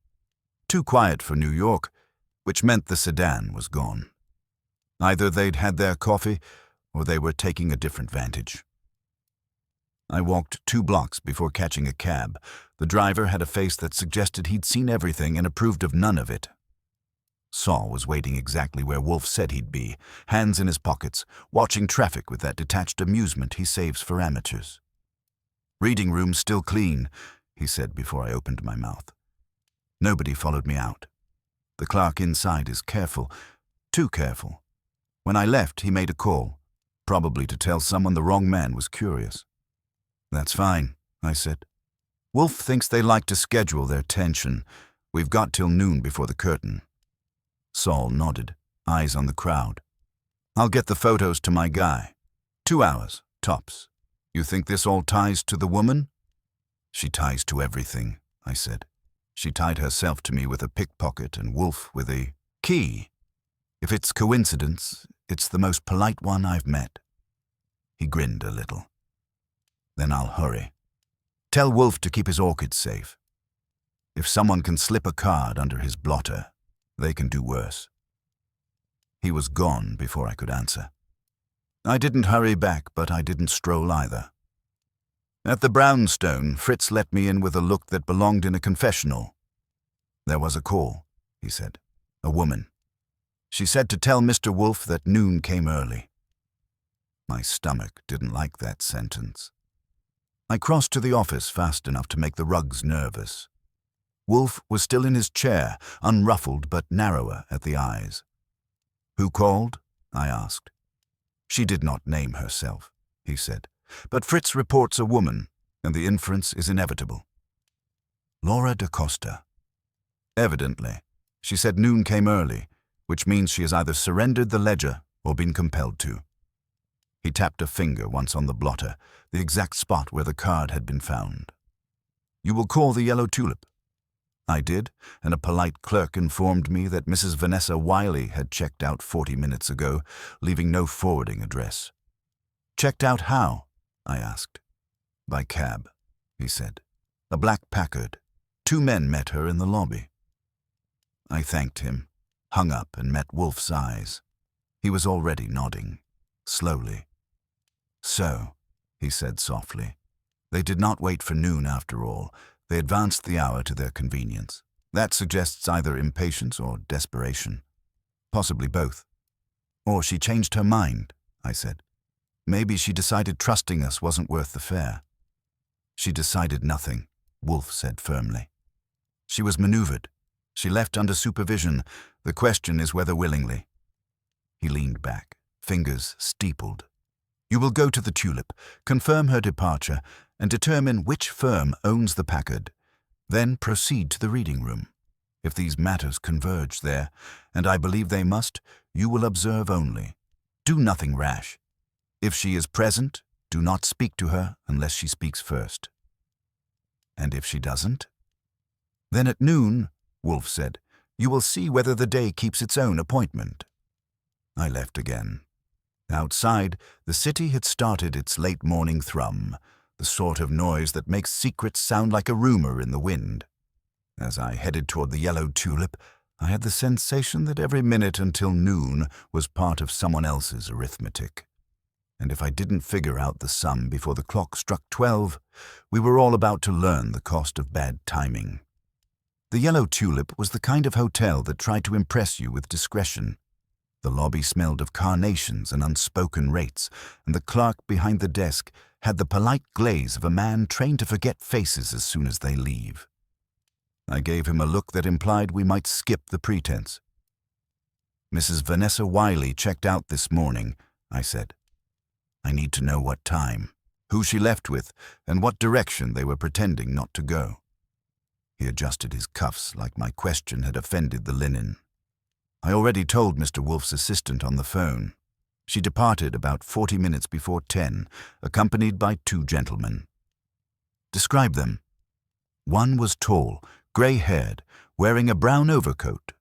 [SPEAKER 1] Too quiet for New York, which meant the sedan was gone. Either they'd had their coffee, or they were taking a different vantage. I walked 2 blocks before catching a cab. The driver had a face that suggested he'd seen everything and approved of none of it. Saul was waiting exactly where Wolfe said he'd be, hands in his pockets, watching traffic with that detached amusement he saves for amateurs. "Reading room still clean," he said before I opened my mouth. Nobody followed me out. The clerk inside is careful, too careful. When I left, he made a call, probably to tell someone the wrong man was curious. "That's fine," I said. "Wolfe thinks they like to schedule their tension. We've got till noon before the curtain." Saul nodded, eyes on the crowd. "I'll get the photos to my guy. 2 hours, tops. You think this all ties to the woman?" "She ties to everything," I said. "She tied herself to me with a pickpocket and Wolfe with a key. If it's coincidence, it's the most polite one I've met." He grinned a little. "Then I'll hurry. Tell Wolfe to keep his orchids safe. If someone can slip a card under his blotter, they can do worse." He was gone before I could answer. I didn't hurry back, but I didn't stroll either. At the brownstone, Fritz let me in with a look that belonged in a confessional. "There was a call," he said. "A woman. She said to tell Mr. Wolfe that noon came early." My stomach didn't like that sentence. I crossed to the office fast enough to make the rugs nervous. Wolfe was still in his chair, unruffled but narrower at the eyes. "Who called?" I asked. "She did not name herself," he said. "But Fritz reports a woman, and the inference is inevitable." "Laura DaCosta." "Evidently. She said noon came early, which means she has either surrendered the ledger or been compelled to." He tapped a finger once on the blotter, the exact spot where the card had been found. "You will call the Yellow Tulip." I did, and a polite clerk informed me that Mrs. Vanessa Wiley had checked out 40 minutes ago, leaving no forwarding address. "Checked out how?" I asked. "By cab," he said. "A black Packard. 2 men met her in the lobby." I thanked him, hung up and met Wolfe's eyes. He was already nodding, slowly. "So," he said softly, "they did not wait for noon after all. They advanced the hour to their convenience. That suggests either impatience or desperation. Possibly both." "Or she changed her mind," I said. "Maybe she decided trusting us wasn't worth the fare." "She decided nothing," Wolfe said firmly. "She was maneuvered. She left under supervision. The question is whether willingly." He leaned back, fingers steepled. "You will go to the Tulip, confirm her departure, and determine which firm owns the Packard. Then proceed to the reading room. If these matters converge there, and I believe they must, you will observe only. Do nothing rash. If she is present, do not speak to her unless she speaks first." "And if she doesn't?" "Then at noon," Wolfe said, "you will see whether the day keeps its own appointment." I left again. Outside, the city had started its late morning thrum, the sort of noise that makes secrets sound like a rumor in the wind. As I headed toward the Yellow Tulip, I had the sensation that every minute until noon was part of someone else's arithmetic. And if I didn't figure out the sum before the clock struck 12, we were all about to learn the cost of bad timing. The Yellow Tulip was the kind of hotel that tried to impress you with discretion. The lobby smelled of carnations and unspoken rates, and the clerk behind the desk had the polite glaze of a man trained to forget faces as soon as they leave. I gave him a look that implied we might skip the pretense. "Mrs. Vanessa Wiley checked out this morning," I said. "I need to know what time, who she left with, and what direction they were pretending not to go." He adjusted his cuffs like my question had offended the linen. "I already told Mr. Wolfe's assistant on the phone. She departed about 40 minutes before 10, accompanied by 2 gentlemen." "Describe them." "One was tall, grey-haired, wearing a brown overcoat.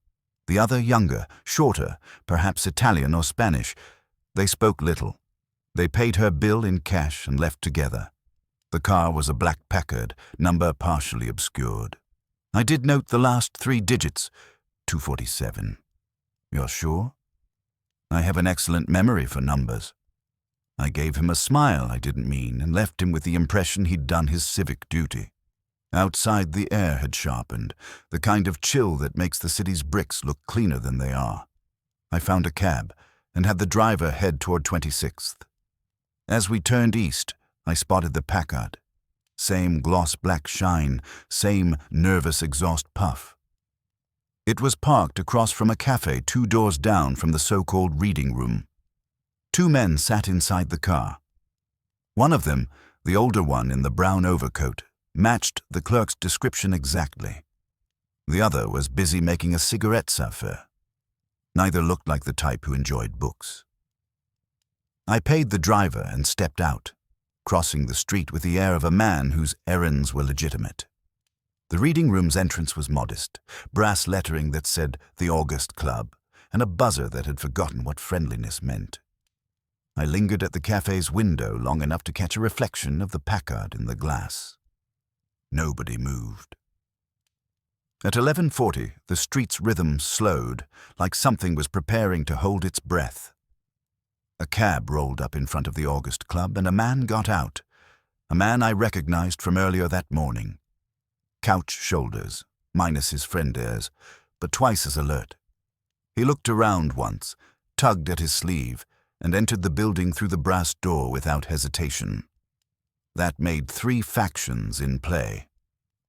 [SPEAKER 1] The other younger, shorter, perhaps Italian or Spanish. They spoke little. They paid her bill in cash and left together. The car was a black Packard, number partially obscured. I did note the last 3 digits, 247. "You're sure?" "I have an excellent memory for numbers." I gave him a smile I didn't mean and left him with the impression he'd done his civic duty. Outside, the air had sharpened, the kind of chill that makes the city's bricks look cleaner than they are. I found a cab and had the driver head toward 26th. As we turned east, I spotted the Packard. Same gloss-black shine, same nervous exhaust puff. It was parked across from a cafe 2 doors down from the so-called reading room. 2 men sat inside the car. One of them, the older one in the brown overcoat, matched the clerk's description exactly. The other was busy making a cigarette sapphire. Neither looked like the type who enjoyed books. I paid the driver and stepped out, crossing the street with the air of a man whose errands were legitimate. The reading room's entrance was modest, brass lettering that said "The August Club," and a buzzer that had forgotten what friendliness meant. I lingered at the cafe's window long enough to catch a reflection of the Packard in the glass. Nobody moved. At 11:40, the street's rhythm slowed, like something was preparing to hold its breath. A cab rolled up in front of the August Club, and a man got out, a man I recognized from earlier that morning. Couch shoulders, minus his friend airs, but twice as alert. He looked around once, tugged at his sleeve, and entered the building through the brass door without hesitation. That made 3 factions in play.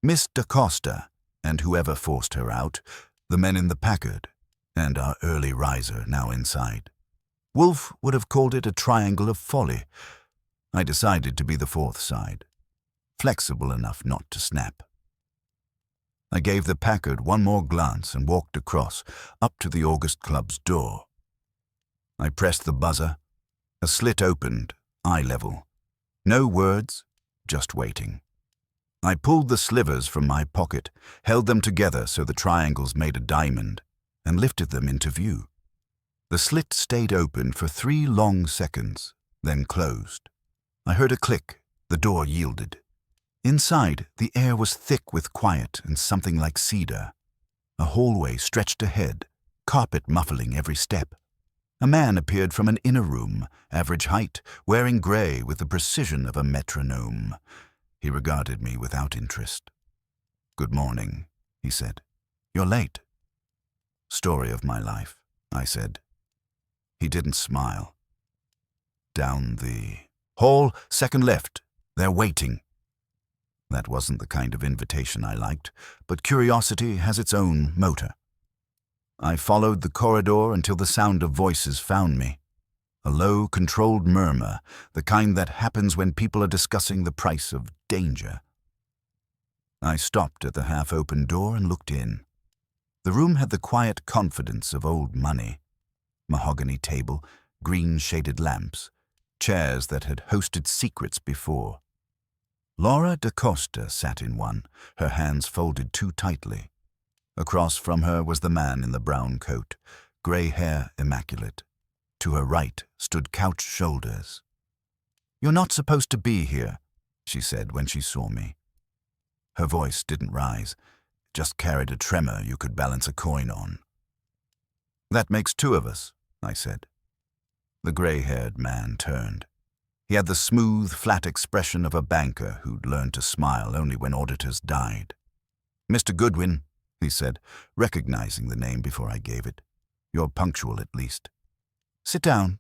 [SPEAKER 1] Miss DaCosta, and whoever forced her out, the men in the Packard, and our early riser now inside. Wolfe would have called it a triangle of folly. I decided to be the 4th side, flexible enough not to snap. I gave the Packard one more glance and walked across, up to the August Club's door. I pressed the buzzer. A slit opened, eye level. No words, just waiting. I pulled the slivers from my pocket, held them together so the triangles made a diamond, and lifted them into view. The slit stayed open for 3 long seconds, then closed. I heard a click. The door yielded. Inside, the air was thick with quiet and something like cedar. A hallway stretched ahead, carpet muffling every step. A man appeared from an inner room, average height, wearing gray with the precision of a metronome. He regarded me without interest. "Good morning," he said. "You're late." "Story of my life," I said. He didn't smile. "Down the hall, 2nd left. They're waiting." That wasn't the kind of invitation I liked, but curiosity has its own motor. I followed the corridor until the sound of voices found me. A low, controlled murmur, the kind that happens when people are discussing the price of danger. I stopped at the half-open door and looked in. The room had the quiet confidence of old money. Mahogany table, green-shaded lamps, chairs that had hosted secrets before. Laura DaCosta sat in one, her hands folded too tightly. Across from her was the man in the brown coat, gray hair immaculate. To her right stood Couch Shoulders. "You're not supposed to be here," she said when she saw me. Her voice didn't rise, just carried a tremor you could balance a coin on. "That makes 2 of us," I said. The gray-haired man turned. He had the smooth, flat expression of a banker who'd learned to smile only when auditors died. "Mr. Goodwin," he said, recognizing the name before I gave it. "You're punctual at least." "Sit down."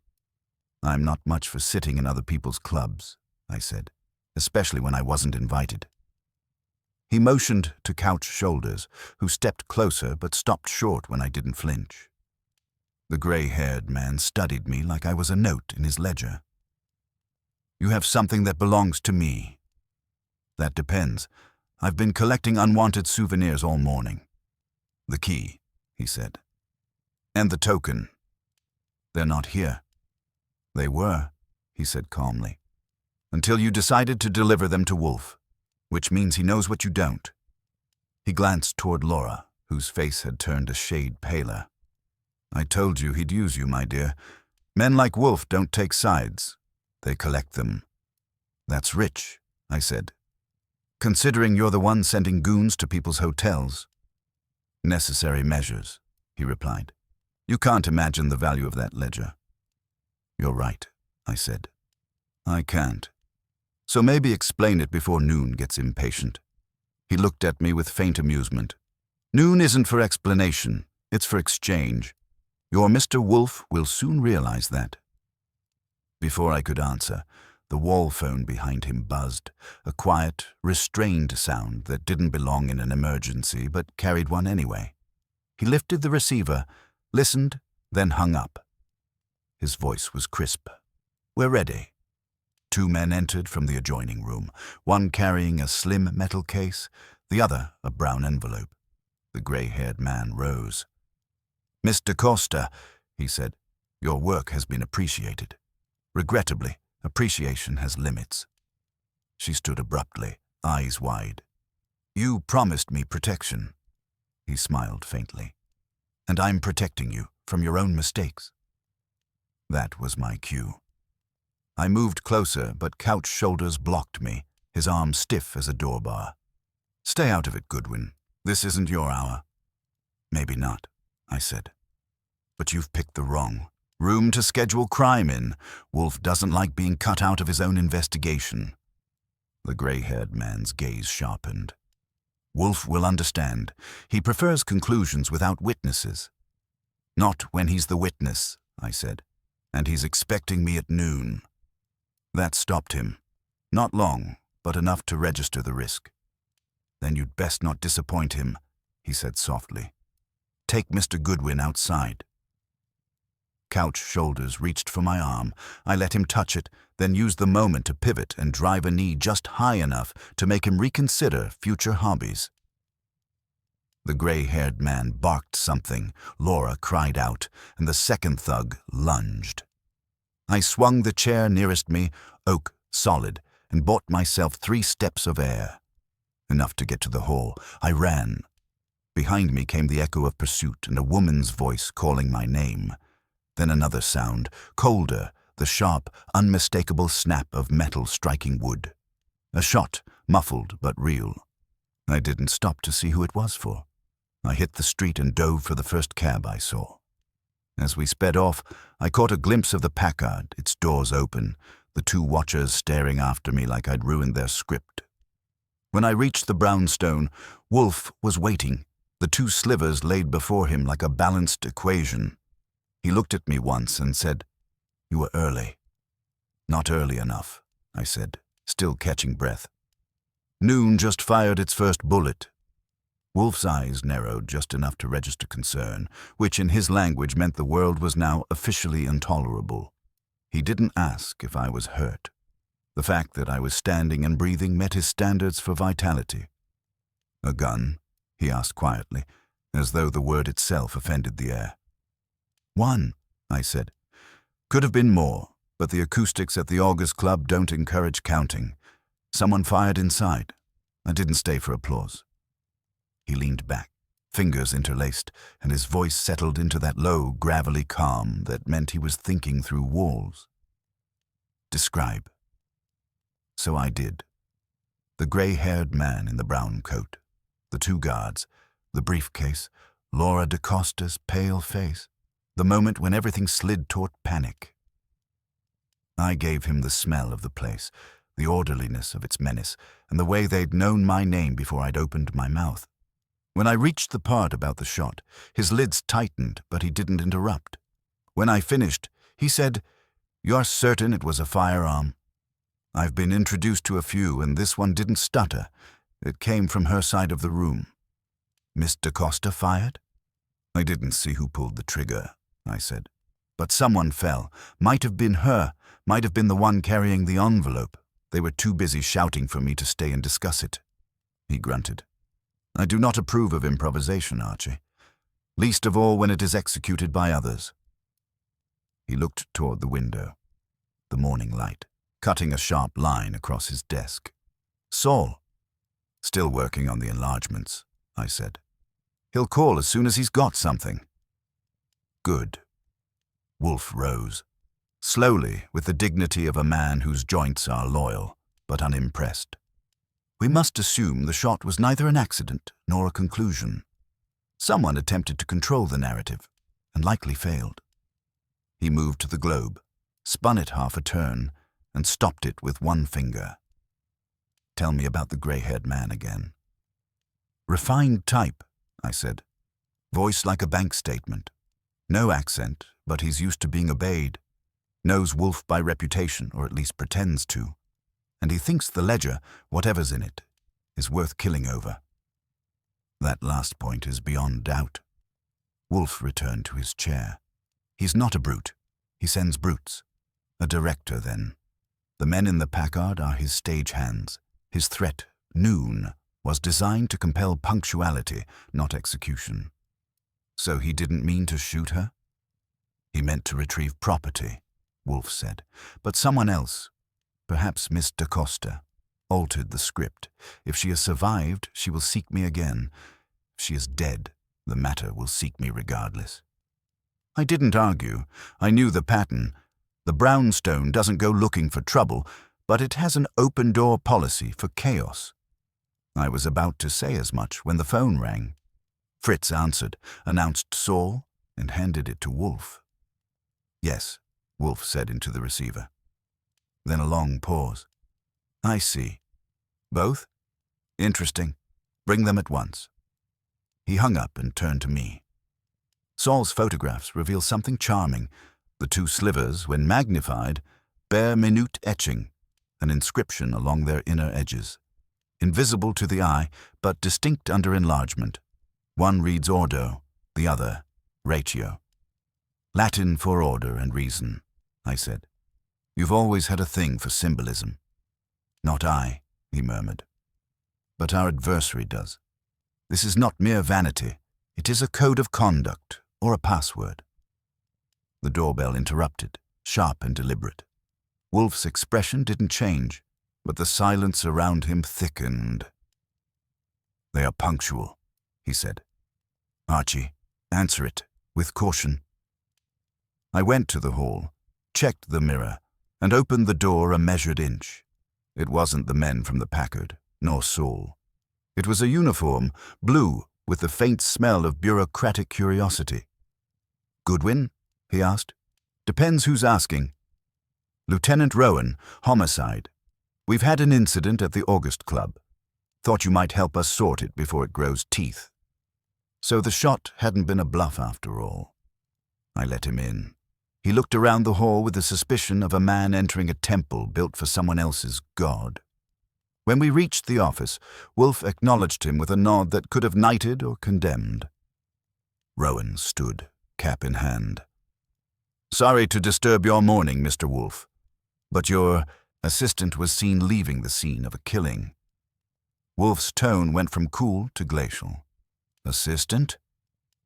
[SPEAKER 1] "I'm not much for sitting in other people's clubs," I said, especially when I wasn't invited. He motioned to Couch Shoulders, who stepped closer but stopped short when I didn't flinch. The gray-haired man studied me like I was a note in his ledger. "You have something that belongs to me." "That depends. I've been collecting unwanted souvenirs all morning." "The key," he said. "And the token." "They're not here." "They were," he said calmly, "until you decided to deliver them to Wolfe, which means he knows what you don't." He glanced toward Laura, whose face had turned a shade paler. "I told you he'd use you, my dear. Men like Wolfe don't take sides. They collect them." "That's rich," I said, "considering you're the one sending goons to people's hotels." "Necessary measures," he replied. "You can't imagine the value of that ledger." "You're right," I said. "I can't. So maybe explain it before Noon gets impatient." He looked at me with faint amusement. "Noon isn't for explanation, it's for exchange. Your Mr. Wolfe will soon realize that." Before I could answer, the wall phone behind him buzzed, a quiet, restrained sound that didn't belong in an emergency but carried one anyway. He lifted the receiver, listened, then hung up. His voice was crisp. "We're ready." 2 men entered from the adjoining room, one carrying a slim metal case, the other a brown envelope. The gray-haired man rose. "Mr. Costa," he said, "your work has been appreciated. Regrettably, appreciation has limits." She stood abruptly, eyes wide. "You promised me protection." He smiled faintly. "And I'm protecting you from your own mistakes." That was my cue. I moved closer, but Couch Shoulders blocked me, his arm stiff as a door bar. "Stay out of it, Goodwin. This isn't your hour." "Maybe not," I said. "But you've picked the wrong room to schedule crime in. Wolfe doesn't like being cut out of his own investigation." The gray-haired man's gaze sharpened. "Wolfe will understand. He prefers conclusions without witnesses." "Not when he's the witness," I said. "And he's expecting me at noon." That stopped him. Not long, but enough to register the risk. "Then you'd best not disappoint him," he said softly. "Take Mr. Goodwin outside." Couch Shoulders reached for my arm. I let him touch it, then used the moment to pivot and drive a knee just high enough to make him reconsider future hobbies. The gray-haired man barked something, Laura cried out, and the second thug lunged. I swung the chair nearest me, oak, solid, and bought myself 3 steps of air. Enough to get to the hall. I ran. Behind me came the echo of pursuit and a woman's voice calling my name. Then another sound, colder, the sharp, unmistakable snap of metal striking wood. A shot, muffled but real. I didn't stop to see who it was for. I hit the street and dove for the first cab I saw. As we sped off, I caught a glimpse of the Packard, its doors open, the 2 watchers staring after me like I'd ruined their script. When I reached the brownstone, Wolfe was waiting, the 2 slivers laid before him like a balanced equation. He looked at me once and said, "You were early." "Not early enough," I said, still catching breath. "Noon just fired its first bullet." Wolfe's eyes narrowed just enough to register concern, which in his language meant the world was now officially intolerable. He didn't ask if I was hurt. The fact that I was standing and breathing met his standards for vitality. "A gun?" he asked quietly, as though the word itself offended the air. "1," I said. "Could have been more, but the acoustics at the August Club don't encourage counting. Someone fired inside. I didn't stay for applause." He leaned back, fingers interlaced, and his voice settled into that low, gravelly calm that meant he was thinking through walls. "Describe." So I did. The gray-haired man in the brown coat, the 2 guards, the briefcase, Laura DaCosta's pale face, the moment when everything slid toward panic. I gave him the smell of the place, the orderliness of its menace, and the way they'd known my name before I'd opened my mouth. When I reached the part about the shot, his lids tightened, but he didn't interrupt. When I finished, he said, "You're certain it was a firearm?" "I've been introduced to a few, and this one didn't stutter. It came from her side of the room. Miss DaCosta fired? I didn't see who pulled the trigger, I said. But someone fell. Might have been her, might have been the one carrying the envelope. They were too busy shouting for me to stay and discuss it. He grunted. I do not approve of improvisation, Archie. Least of all when it is executed by others. He looked toward the window, the morning light, cutting a sharp line across his desk. Saul. Still working on the enlargements, I said. He'll call as soon as he's got something. Good. Wolfe rose, slowly with the dignity of a man whose joints are loyal, but unimpressed. We must assume the shot was neither an accident nor a conclusion. Someone attempted to control the narrative, and likely failed. He moved to the globe, spun it half a turn, and stopped it with one finger. Tell me about the gray-haired man again. Refined type, I said. Voice like a bank statement. No accent, but he's used to being obeyed. Knows Wolfe by reputation, or at least pretends to. And he thinks the ledger, whatever's in it, is worth killing over. That last point is beyond doubt. Wolfe returned to his chair. He's not a brute. He sends brutes. A director, then. The men in the Packard are his stage hands. His threat, noon, was designed to compel punctuality, not execution. So he didn't mean to shoot her? He meant to retrieve property, Wolfe said. But someone else, perhaps Miss DaCosta, altered the script. If she has survived, she will seek me again. If she is dead, the matter will seek me regardless. I didn't argue. I knew the pattern. The brownstone doesn't go looking for trouble, but it has an open-door policy for chaos. I was about to say as much when the phone rang. Fritz answered, announced Saul, and handed it to Wolfe. Yes, Wolfe said into the receiver. Then a long pause. I see. Both? Interesting. Bring them at once. He hung up and turned to me. Saul's photographs reveal something charming. The two slivers, when magnified, bear minute etching, an inscription along their inner edges. Invisible to the eye, but distinct under enlargement. One reads ordo, the other ratio. Latin for order and reason, I said. You've always had a thing for symbolism. Not I, he murmured. But our adversary does. This is not mere vanity. It is a code of conduct, or a password. The doorbell interrupted, sharp and deliberate. Wolfe's expression didn't change, but the silence around him thickened. They are punctual, he said. Archie, answer it, with caution. I went to the hall, checked the mirror, and opened the door a measured inch. It wasn't the men from the Packard, nor Saul. It was a uniform, blue, with the faint smell of bureaucratic curiosity. Goodwin? He asked. Depends who's asking. Lieutenant Rowan, homicide. We've had an incident at the August Club. Thought you might help us sort it before it grows teeth. So the shot hadn't been a bluff after all. I let him in. He looked around the hall with the suspicion of a man entering a temple built for someone else's god. When we reached the office, Wolfe acknowledged him with a nod that could have knighted or condemned. Rowan stood, cap in hand. Sorry to disturb your morning, Mr. Wolfe, but your assistant was seen leaving the scene of a killing. Wolfe's tone went from cool to glacial. Assistant?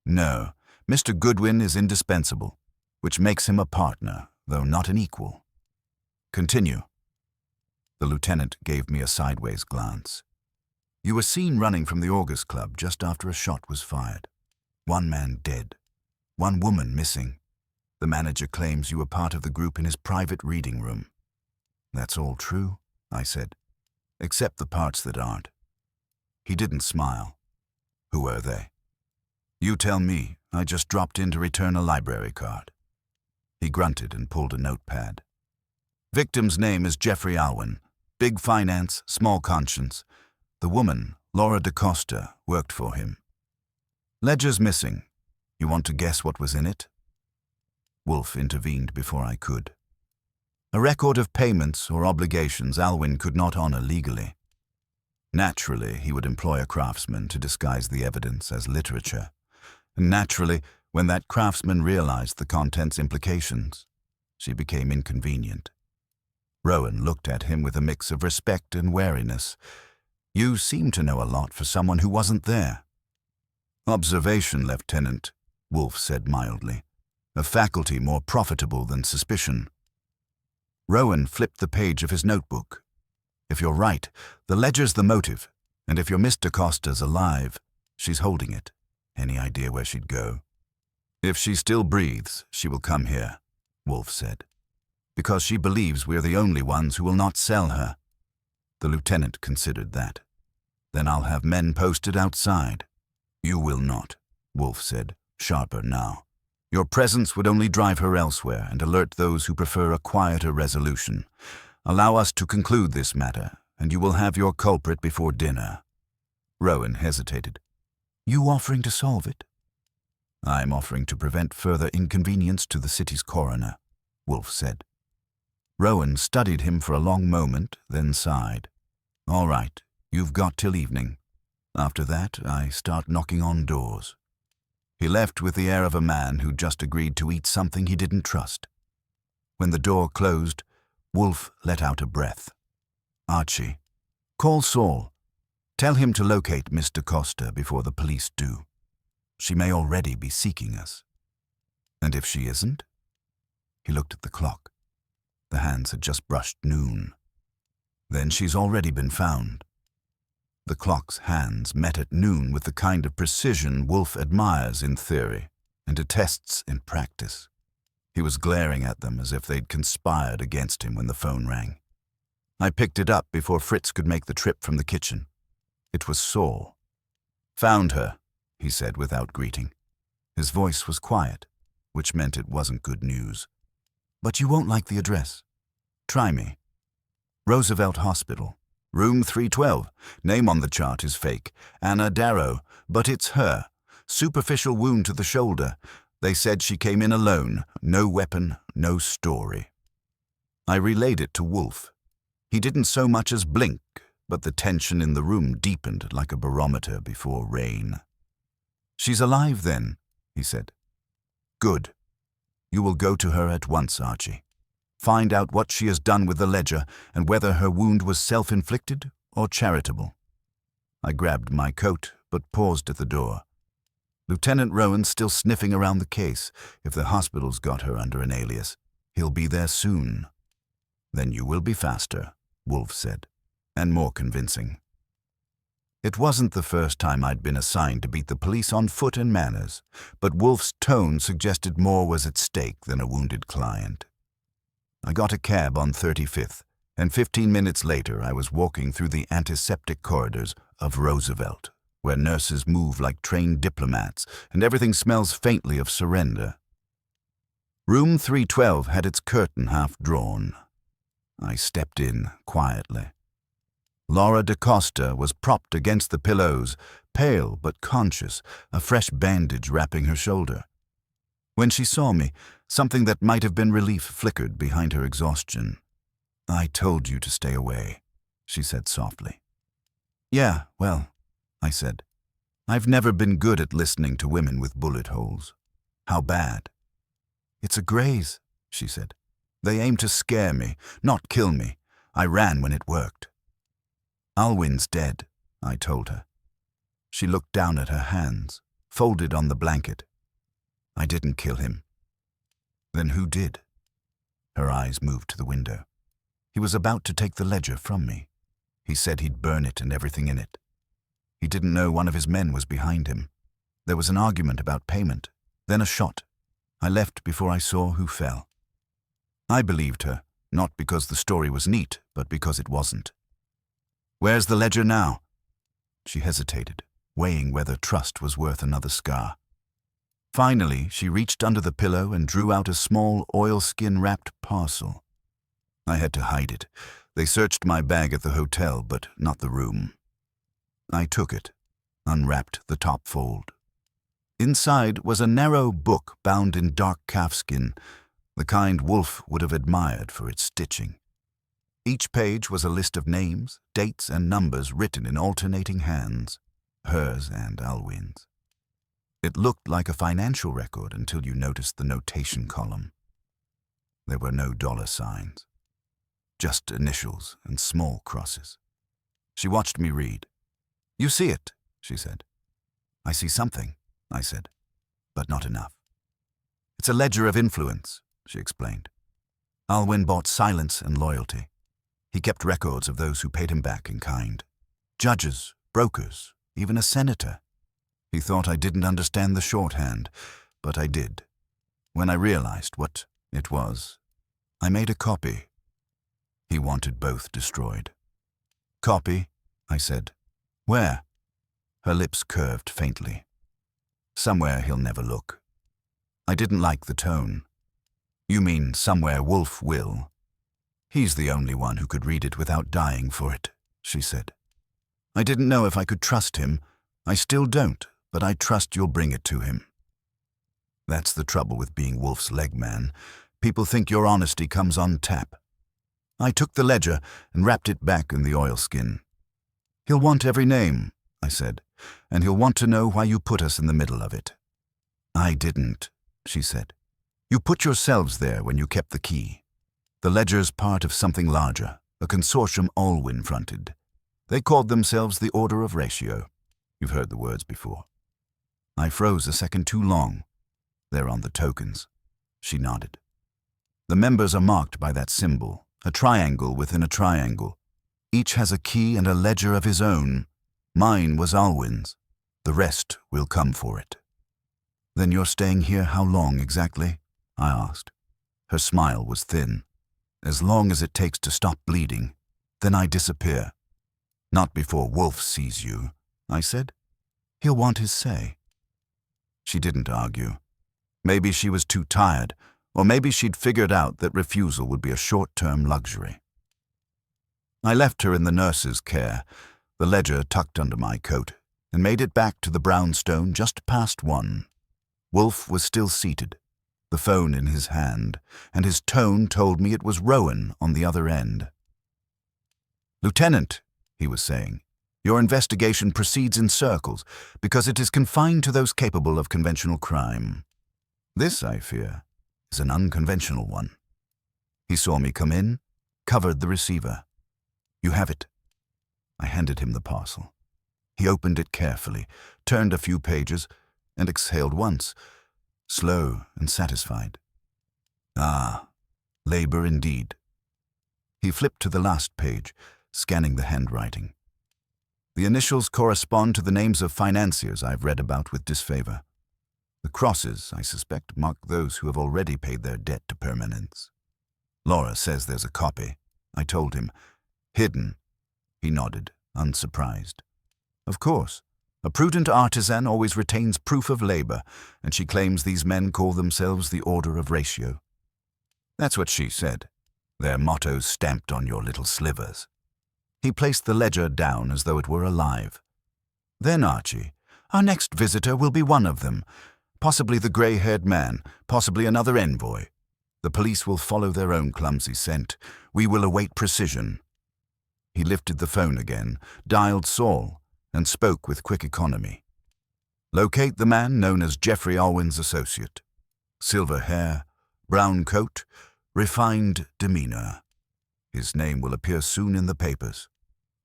[SPEAKER 1] No, Mr. Goodwin is indispensable, which makes him a partner, though not an equal. Continue. The lieutenant gave me a sideways glance. You were seen running from the August Club just after a shot was fired. One man dead. One woman missing. The manager claims you were part of the group in his private reading room. That's all true, I said, except the parts that aren't. He didn't smile. Who were they? You tell me. I just dropped in to return a library card. He grunted and pulled a notepad. Victim's name is Jeffrey Alwyn. Big finance, small conscience. The woman, Laura DaCosta, worked for him. Ledger's missing. You want to guess what was in it? Wolfe intervened before I could. A record of payments or obligations Alwyn could not honor legally. Naturally, he would employ a craftsman to disguise the evidence as literature. And naturally, when that craftsman realized the content's implications, she became inconvenient. Rowan looked at him with a mix of respect and wariness. You seem to know a lot for someone who wasn't there. Observation, Lieutenant, Wolfe said mildly. A faculty more profitable than suspicion. Rowan flipped the page of his notebook. If you're right, the ledger's the motive, and if your Miss DaCosta's alive, she's holding it. Any idea where she'd go? If she still breathes, she will come here, Wolfe said, because she believes we're the only ones who will not sell her. The lieutenant considered that. Then I'll have men posted outside. You will not, Wolfe said, sharper now. Your presence would only drive her elsewhere and alert those who prefer a quieter resolution. Allow us to conclude this matter, and you will have your culprit before dinner. Rowan hesitated. You offering to solve it? I'm offering to prevent further inconvenience to the city's coroner, Wolfe said. Rowan studied him for a long moment, then sighed. All right, you've got till evening. After that, I start knocking on doors. He left with the air of a man who'd just agreed to eat something he didn't trust. When the door closed, Wolfe let out a breath. Archie, call Saul. Tell him to locate Miss DaCosta before the police do. She may already be seeking us. And if she isn't? He looked at the clock. The hands had just brushed noon. Then she's already been found. The clock's hands met at noon with the kind of precision Wolfe admires in theory and detests in practice. He was glaring at them as if they'd conspired against him when the phone rang. I picked it up before Fritz could make the trip from the kitchen. It was Saul. Found her, he said without greeting. His voice was quiet, which meant it wasn't good news. But you won't like the address. Try me. Roosevelt Hospital. Room 312. Name on the chart is fake. Anna Darrow. But it's her. Superficial wound to the shoulder. They said she came in alone. No weapon, no story. I relayed it to Wolfe. He didn't so much as blink, but the tension in the room deepened like a barometer before rain. She's alive then, he said. Good. You will go to her at once, Archie. Find out what she has done with the ledger and whether her wound was self-inflicted or charitable. I grabbed my coat, but paused at the door. Lieutenant Rowan's still sniffing around the case. If the hospital's got her under an alias, he'll be there soon. Then you will be faster, Wolfe said, and more convincing. It wasn't the first time I'd been assigned to beat the police on foot and manners, but Wolfe's tone suggested more was at stake than a wounded client. I got a cab on 35th, and 15 minutes later I was walking through the antiseptic corridors of Roosevelt, where nurses move like trained diplomats and everything smells faintly of surrender. Room 312 had its curtain half drawn. I stepped in quietly. Laura DaCosta was propped against the pillows, pale but conscious, a fresh bandage wrapping her shoulder. When she saw me, something that might have been relief flickered behind her exhaustion. I told you to stay away, she said softly. Yeah, well, I said. I've never been good at listening to women with bullet holes. How bad? It's a graze, she said. They aim to scare me, not kill me. I ran when it worked. Alwyn's dead, I told her. She looked down at her hands, folded on the blanket. I didn't kill him. Then who did? Her eyes moved to the window. He was about to take the ledger from me. He said he'd burn it and everything in it. He didn't know one of his men was behind him. There was an argument about payment, then a shot. I left before I saw who fell. I believed her, not because the story was neat, but because it wasn't. Where's the ledger now? She hesitated, weighing whether trust was worth another scar. Finally, she reached under the pillow and drew out a small oilskin-wrapped parcel. I had to hide it. They searched my bag at the hotel, but not the room. I took it, unwrapped the top fold. Inside was a narrow book bound in dark calfskin, the kind Wolfe would have admired for its stitching. Each page was a list of names, dates, and numbers written in alternating hands, hers and Alwyn's. It looked like a financial record until you noticed the notation column. There were no dollar signs, just initials and small crosses. She watched me read. "You see it," she said. "I see something," I said, "but not enough." "It's a ledger of influence," she explained. Alwyn bought silence and loyalty. He kept records of those who paid him back in kind. Judges, brokers, even a senator. He thought I didn't understand the shorthand, but I did. When I realized what it was, I made a copy. He wanted both destroyed. "Copy?" I said. "Where?" Her lips curved faintly. "Somewhere he'll never look." I didn't like the tone. "You mean somewhere Wolfe will?" "He's the only one who could read it without dying for it," she said. I didn't know if I could trust him. I still don't, but I trust you'll bring it to him. That's the trouble with being Wolfe's leg man. People think your honesty comes on tap. I took the ledger and wrapped it back in the oilskin. "He'll want every name," I said, "and he'll want to know why you put us in the middle of it." "I didn't," she said. "You put yourselves there when you kept the key. The ledger's part of something larger, a consortium Alwyn fronted. They called themselves the Order of Ratio. You've heard the words before." I froze a second too long. "They're on the tokens." She nodded. "The members are marked by that symbol, a triangle within a triangle. Each has a key and a ledger of his own. Mine was Alwyn's. The rest will come for it." "Then you're staying here how long exactly?" I asked. Her smile was thin. "As long as it takes to stop bleeding. Then I disappear." "Not before Wolfe sees you," I said. "He'll want his say." She didn't argue. Maybe she was too tired, or maybe she'd figured out that refusal would be a short-term luxury. I left her in the nurse's care, the ledger tucked under my coat, and made it back to the brownstone just past 1. Wolfe was still seated, the phone in his hand, and his tone told me it was Rowan on the other end. "Lieutenant," he was saying, "your investigation proceeds in circles because it is confined to those capable of conventional crime. This, I fear, is an unconventional one." He saw me come in, covered the receiver. "You have it." I handed him the parcel. He opened it carefully, turned a few pages, and exhaled once, slow and satisfied. "Ah, labor indeed." He flipped to the last page, scanning the handwriting. "The initials correspond to the names of financiers I've read about with disfavor. The crosses, I suspect, mark those who have already paid their debt to permanence. Laura says there's a copy," I told him. "Hidden." He nodded, unsurprised. "Of course. A prudent artisan always retains proof of labor, and she claims these men call themselves the Order of Ratio." "That's what she said. Their mottos stamped on your little slivers." He placed the ledger down as though it were alive. "Then, Archie, our next visitor will be one of them. Possibly the grey-haired man, possibly another envoy. The police will follow their own clumsy scent. We will await precision." He lifted the phone again, dialed Saul, and spoke with quick economy. "Locate the man known as Jeffrey Alwyn's associate. Silver hair, brown coat, refined demeanor. His name will appear soon in the papers.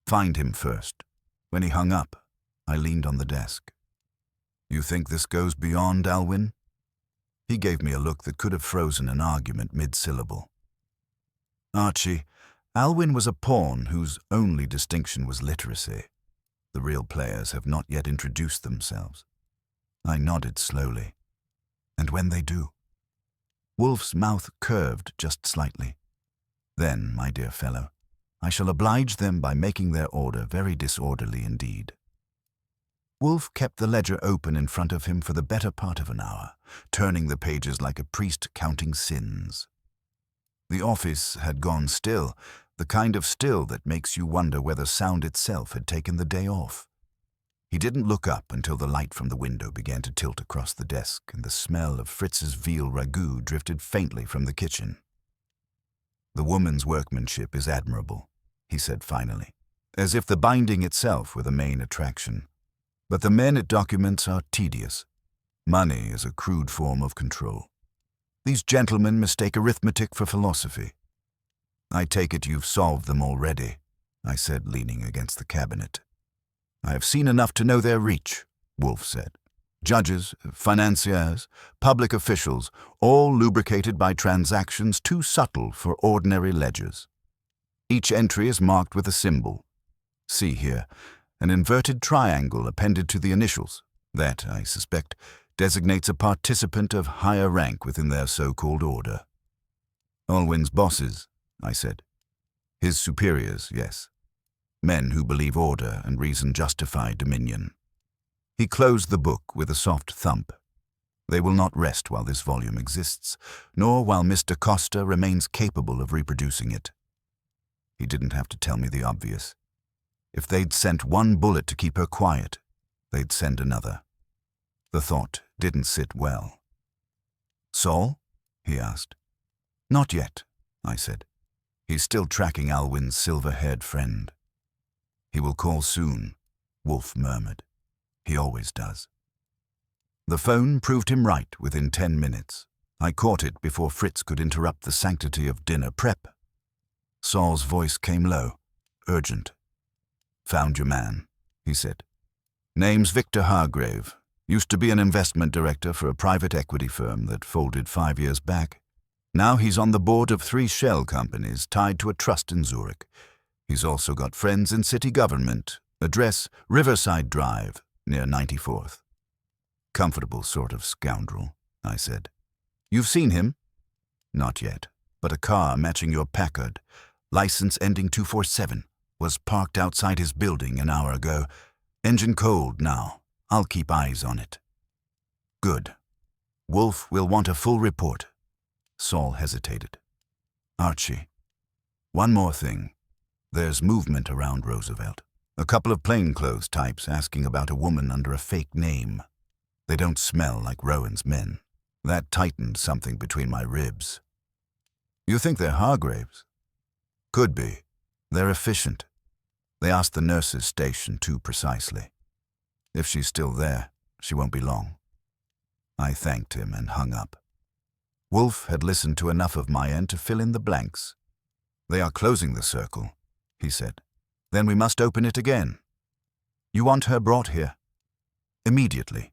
[SPEAKER 1] Find him first." When he hung up, I leaned on the desk. "You think this goes beyond Alwyn?" He gave me a look that could have frozen an argument mid-syllable. "Archie, Alwyn was a pawn whose only distinction was literacy. The real players have not yet introduced themselves." I nodded slowly. "And when they do?" Wolfe's mouth curved just slightly. "Then, my dear fellow, I shall oblige them by making their order very disorderly indeed." Wolfe kept the ledger open in front of him for the better part of an hour, turning the pages like a priest counting sins. The office had gone still, the kind of still that makes you wonder whether sound itself had taken the day off. He didn't look up until the light from the window began to tilt across the desk and the smell of Fritz's veal ragout drifted faintly from the kitchen. The woman's workmanship is admirable, he said finally, as if the binding itself were the main attraction. But the men it documents are tedious. Money is a crude form of control. These gentlemen mistake arithmetic for philosophy. I take it you've solved them already, I said, leaning against the cabinet. I have seen enough to know their reach, Wolfe said. Judges, financiers, public officials, all lubricated by transactions too subtle for ordinary ledgers. Each entry is marked with a symbol. See here, an inverted triangle appended to the initials. That, I suspect, designates a participant of higher rank within their so-called order. Alwyn's bosses, I said. His superiors, yes. Men who believe order and reason justify dominion. He closed the book with a soft thump. They will not rest while this volume exists, nor while Mr. Costa remains capable of reproducing it. He didn't have to tell me the obvious. If they'd sent one bullet to keep her quiet, they'd send another. The thought didn't sit well. Saul? He asked. Not yet, I said. He's still tracking Alwyn's silver-haired friend. He will call soon, Wolfe murmured. He always does. The phone proved him right within 10 minutes. I caught it before Fritz could interrupt the sanctity of dinner prep. Saul's voice came low, urgent. Found your man, he said. Name's Victor Hargrave. Used to be an investment director for a private equity firm that folded 5 years back. Now he's on the board of 3 shell companies tied to a trust in Zurich. He's also got friends in city government. Address Riverside Drive, near 94th. Comfortable sort of scoundrel, I said. You've seen him? Not yet, but a car matching your Packard, license ending 247, was parked outside his building an hour ago. Engine cold now. I'll keep eyes on it. Good. Wolfe will want a full report. Saul hesitated. Archie, one more thing. There's movement around Roosevelt. A couple of plainclothes types asking about a woman under a fake name. They don't smell like Rowan's men. That tightened something between my ribs. You think they're Hargraves? Could be. They're efficient. They asked the nurse's station too precisely. If she's still there, she won't be long. I thanked him and hung up. Wolfe had listened to enough of my end to fill in the blanks. They are closing the circle, he said. Then we must open it again. You want her brought here? Immediately.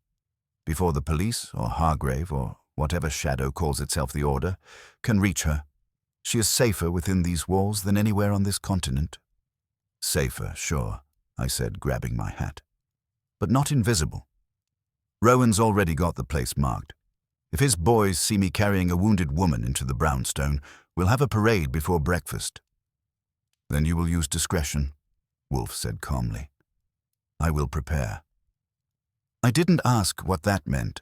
[SPEAKER 1] Before the police, or Hargrave, or whatever shadow calls itself the Order, can reach her. She is safer within these walls than anywhere on this continent. Safer, sure, I said, grabbing my hat. But not invisible. Rowan's already got the place marked. If his boys see me carrying a wounded woman into the brownstone, we'll have a parade before breakfast. Then you will use discretion, Wolfe said calmly. I will prepare. I didn't ask what that meant.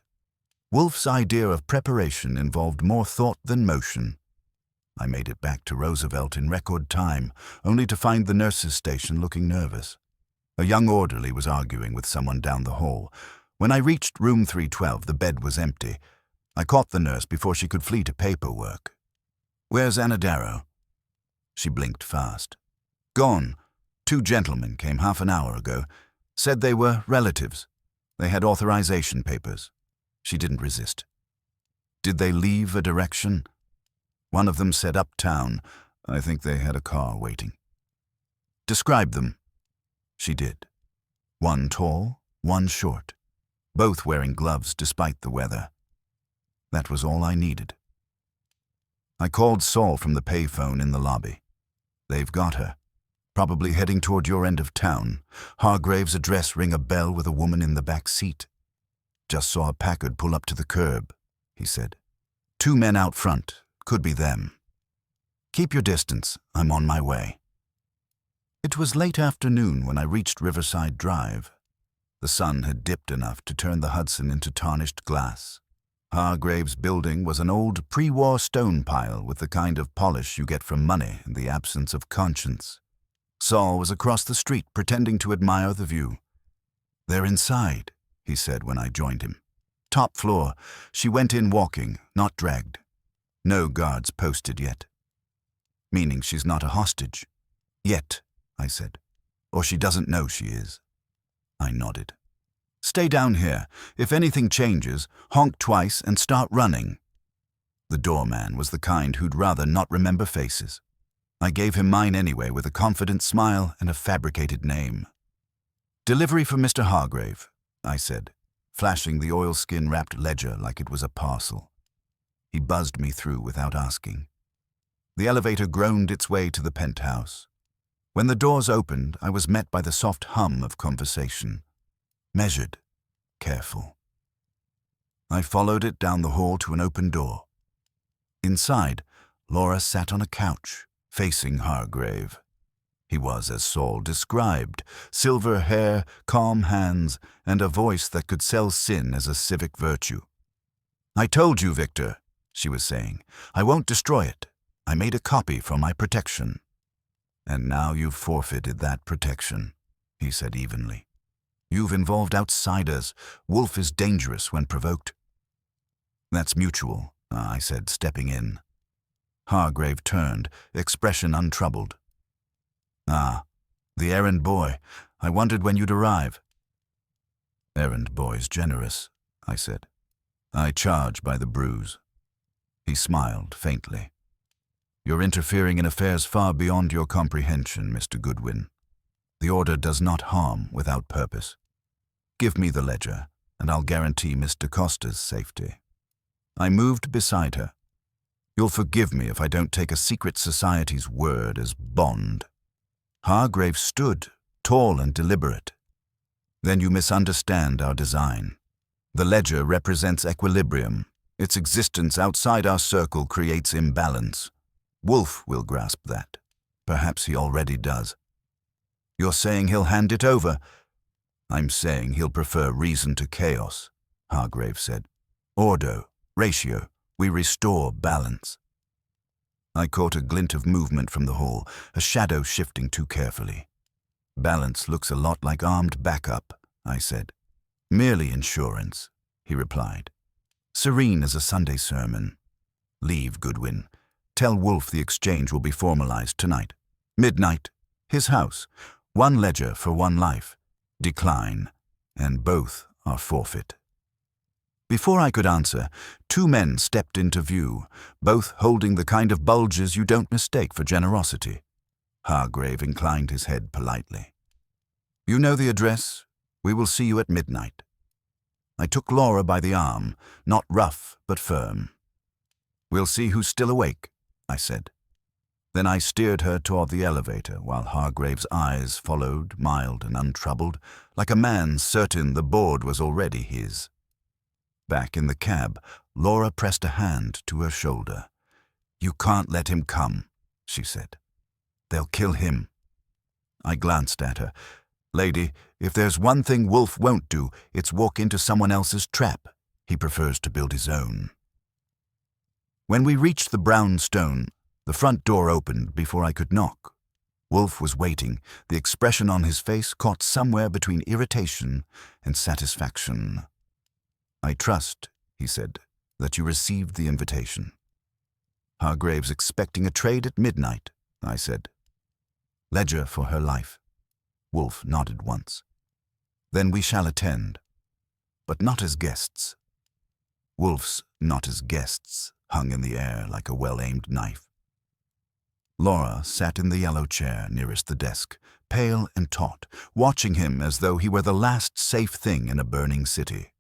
[SPEAKER 1] Wolfe's idea of preparation involved more thought than motion. I made it back to Roosevelt in record time, only to find the nurse's station looking nervous. A young orderly was arguing with someone down the hall. When I reached room 312, the bed was empty. I caught the nurse before she could flee to paperwork. Where's Anadaro? She blinked fast. Gone. 2 gentlemen came half an hour ago. Said they were relatives. They had authorization papers. She didn't resist. Did they leave a direction? One of them said uptown. I think they had a car waiting. Describe them. She did. One tall, one short. Both wearing gloves despite the weather. That was all I needed. I called Saul from the payphone in the lobby. They've got her. Probably heading toward your end of town. Hargrave's address ring a bell with a woman in the back seat. Just saw a Packard pull up to the curb, he said. 2 men out front. Could be them. Keep your distance. I'm on my way. It was late afternoon when I reached Riverside Drive. The sun had dipped enough to turn the Hudson into tarnished glass. Hargrave's building was an old pre-war stone pile with the kind of polish you get from money in the absence of conscience. Saul was across the street pretending to admire the view. They're inside, he said when I joined him. Top floor. She went in walking, not dragged. No guards posted yet. Meaning she's not a hostage. Yet, I said. Or she doesn't know she is. I nodded. Stay down here. If anything changes, honk twice and start running. The doorman was the kind who'd rather not remember faces. I gave him mine anyway with a confident smile and a fabricated name. Delivery for Mr. Hargrave, I said, flashing the oilskin-wrapped ledger like it was a parcel. He buzzed me through without asking. The elevator groaned its way to the penthouse. When the doors opened, I was met by the soft hum of conversation. Measured, careful. I followed it down the hall to an open door. Inside, Laura sat on a couch, facing Hargrave. He was as Saul described, silver hair, calm hands, and a voice that could sell sin as a civic virtue. I told you, Victor, she was saying. I won't destroy it. I made a copy for my protection. And now you've forfeited that protection, he said evenly. You've involved outsiders. Wolfe is dangerous when provoked. That's mutual, I said, stepping in. Hargrave turned, expression untroubled. Ah, the errand boy. I wondered when you'd arrive. Errand boy's generous, I said. I charge by the bruise. He smiled faintly. You're interfering in affairs far beyond your comprehension, Mr. Goodwin. The order does not harm without purpose. Give me the ledger, and I'll guarantee Miss DaCosta's safety. I moved beside her. You'll forgive me if I don't take a secret society's word as bond. Hargrave stood, tall and deliberate. Then you misunderstand our design. The ledger represents equilibrium. Its existence outside our circle creates imbalance. Wolfe will grasp that. Perhaps he already does. You're saying he'll hand it over? I'm saying he'll prefer reason to chaos, Hargrave said. Ordo, ratio, we restore balance. I caught a glint of movement from the hall, a shadow shifting too carefully. Balance looks a lot like armed backup, I said. Merely insurance, he replied. Serene as a Sunday sermon. Leave, Goodwin. Tell Wolfe the exchange will be formalized tonight. Midnight. His house. One ledger for one life. Decline. And both are forfeit. Before I could answer, two men stepped into view, both holding the kind of bulges you don't mistake for generosity. Hargrave inclined his head politely. You know the address? We will see you at midnight. I took Laura by the arm, not rough but firm. We'll see who's still awake, I said. Then I steered her toward the elevator while Hargrave's eyes followed, mild and untroubled, like a man certain the board was already his. Back in the cab, Laura pressed a hand to her shoulder. You can't let him come, she said. They'll kill him. I glanced at her. Lady, if there's one thing Wolfe won't do, it's walk into someone else's trap. He prefers to build his own. When we reached the brown stone, the front door opened before I could knock. Wolfe was waiting, the expression on his face caught somewhere between irritation and satisfaction. I trust, he said, that you received the invitation. Hargrave's expecting a trade at midnight, I said. Ledger for her life. Wolfe nodded once. Then we shall attend, but not as guests. Wolfe's not as guests hung in the air like a well-aimed knife. Laura sat in the yellow chair nearest the desk, pale and taut, watching him as though he were the last safe thing in a burning city.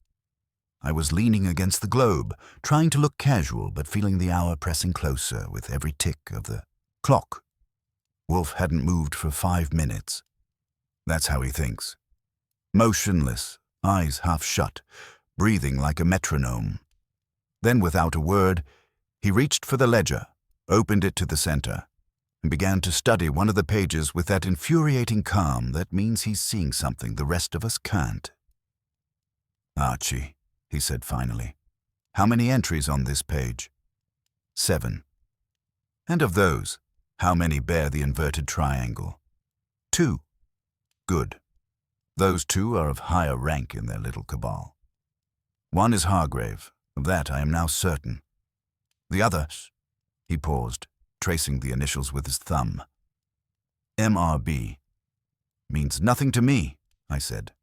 [SPEAKER 1] I was leaning against the globe, trying to look casual but feeling the hour pressing closer with every tick of the clock. Wolfe hadn't moved for 5 minutes. That's how he thinks. Motionless, eyes half shut, breathing like a metronome. Then, without a word, he reached for the ledger, opened it to the center, and began to study one of the pages with that infuriating calm that means he's seeing something the rest of us can't. Archie, he said finally, how many entries on this page? 7. And of those, how many bear the inverted triangle? 2. Good. Those 2 are of higher rank in their little cabal. One is Hargrave, of that I am now certain. The other, he paused, tracing the initials with his thumb. MRB. Means nothing to me, I said.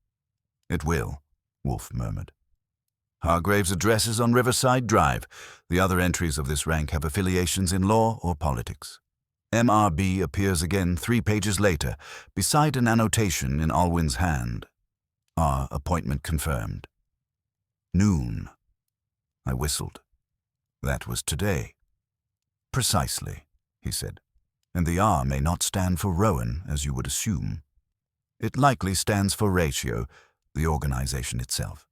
[SPEAKER 1] It will, Wolfe murmured. Hargrave's address is on Riverside Drive. The other entries of this rank have affiliations in law or politics. MRB appears again 3 pages later, beside an annotation in Alwyn's hand. Our appointment confirmed. Noon. I whistled. That was today. Precisely, he said. And the R may not stand for Rowan, as you would assume. It likely stands for Ratio, the organization itself.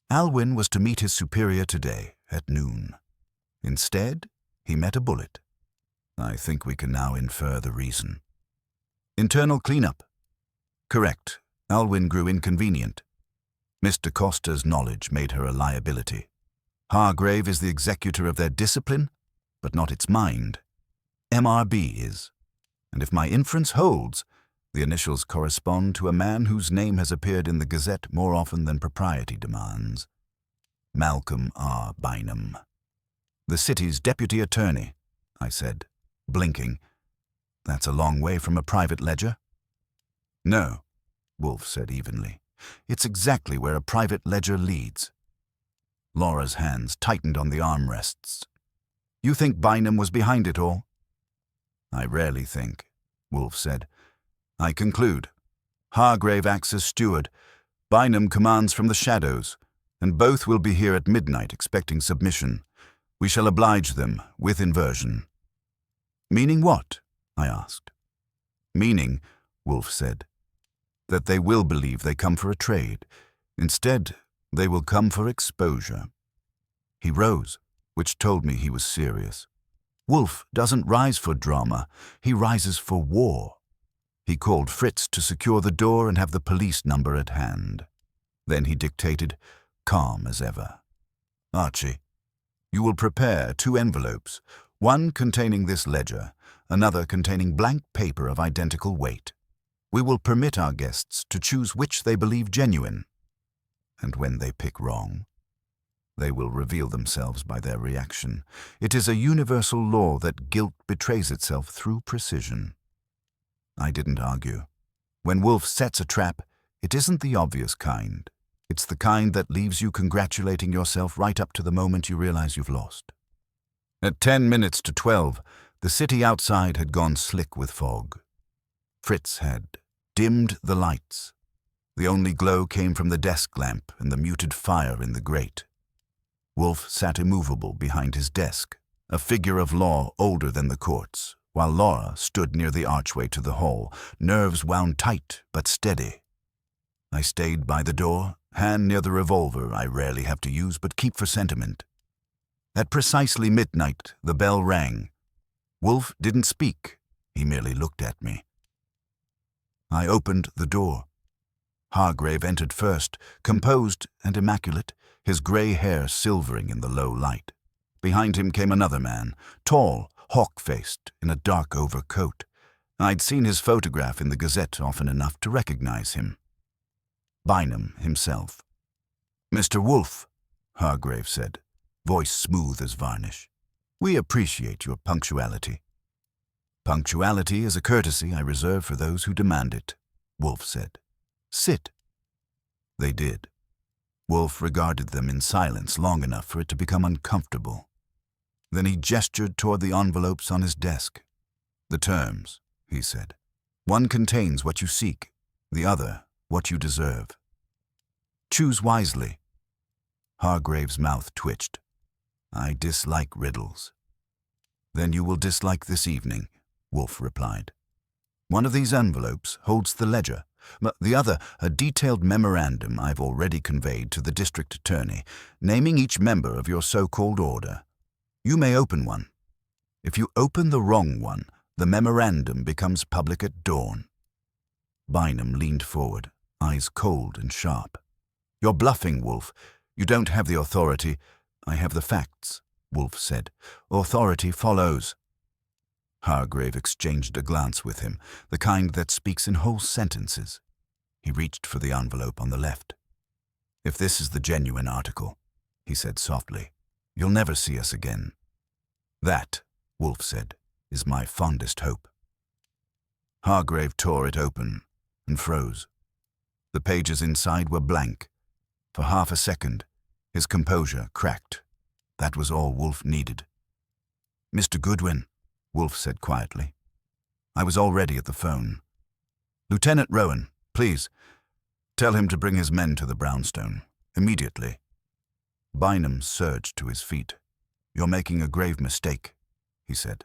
[SPEAKER 1] Alwyn was to meet his superior today at noon. Instead, he met a bullet. I think we can now infer the reason. Internal cleanup. Correct. Alwyn grew inconvenient. Mr. Costa's knowledge made her a liability. Hargrave is the executor of their discipline, but not its mind. MRB is. And if my inference holds, the initials correspond to a man whose name has appeared in the Gazette more often than propriety demands. Malcolm R. Bynum. The city's deputy attorney, I said, blinking. That's a long way from a private ledger. No, Wolfe said evenly. It's exactly where a private ledger leads. Laura's hands tightened on the armrests. You think Bynum was behind it all? I rarely think, Wolfe said. I conclude. Hargrave acts as steward. Bynum commands from the shadows, and both will be here at midnight expecting submission. We shall oblige them with inversion. Meaning what? I asked. Meaning, Wolfe said, that they will believe they come for a trade. Instead, they will come for exposure. He rose, which told me he was serious. Wolfe doesn't rise for drama, he rises for war. He called Fritz to secure the door and have the police number at hand. Then he dictated, calm as ever. Archie, you will prepare 2 envelopes, one containing this ledger, another containing blank paper of identical weight. We will permit our guests to choose which they believe genuine. And when they pick wrong, they will reveal themselves by their reaction. It is a universal law that guilt betrays itself through precision. I didn't argue. When Wolfe sets a trap, it isn't the obvious kind. It's the kind that leaves you congratulating yourself right up to the moment you realize you've lost. At 10 minutes to 12, the city outside had gone slick with fog. Fritz had dimmed the lights. The only glow came from the desk lamp and the muted fire in the grate. Wolfe sat immovable behind his desk, a figure of law older than the courts, while Laura stood near the archway to the hall, nerves wound tight but steady. I stayed by the door, hand near the revolver I rarely have to use but keep for sentiment. At precisely midnight, the bell rang. Wolfe didn't speak. He merely looked at me. I opened the door. Hargrave entered first, composed and immaculate, his grey hair silvering in the low light. Behind him came another man, tall, hawk-faced, in a dark overcoat. I'd seen his photograph in the Gazette often enough to recognize him. Bynum himself. Mr. Wolfe, Hargrave said, voice smooth as varnish. We appreciate your punctuality. Punctuality is a courtesy I reserve for those who demand it, Wolfe said. Sit. They did. Wolfe regarded them in silence long enough for it to become uncomfortable. Then he gestured toward the envelopes on his desk. The terms, he said. One contains what you seek, the other what you deserve. Choose wisely. Hargrave's mouth twitched. I dislike riddles. Then you will dislike this evening, Wolfe replied. One of these envelopes holds the ledger, the other a detailed memorandum I've already conveyed to the district attorney, naming each member of your so-called order. You may open one. If you open the wrong one, the memorandum becomes public at dawn. Bynum leaned forward, eyes cold and sharp. You're bluffing, Wolfe. You don't have the authority. I have the facts, Wolfe said. Authority follows. Hargrave exchanged a glance with him, the kind that speaks in whole sentences. He reached for the envelope on the left. If this is the genuine article, he said softly, you'll never see us again. That, Wolfe said, is my fondest hope. Hargrave tore it open and froze. The pages inside were blank. For half a second, his composure cracked. That was all Wolfe needed. "Mr. Goodwin," Wolfe said quietly. I was already at the phone. "Lieutenant Rowan, please, tell him to bring his men to the brownstone, immediately." Bynum surged to his feet. "You're making a grave mistake," he said.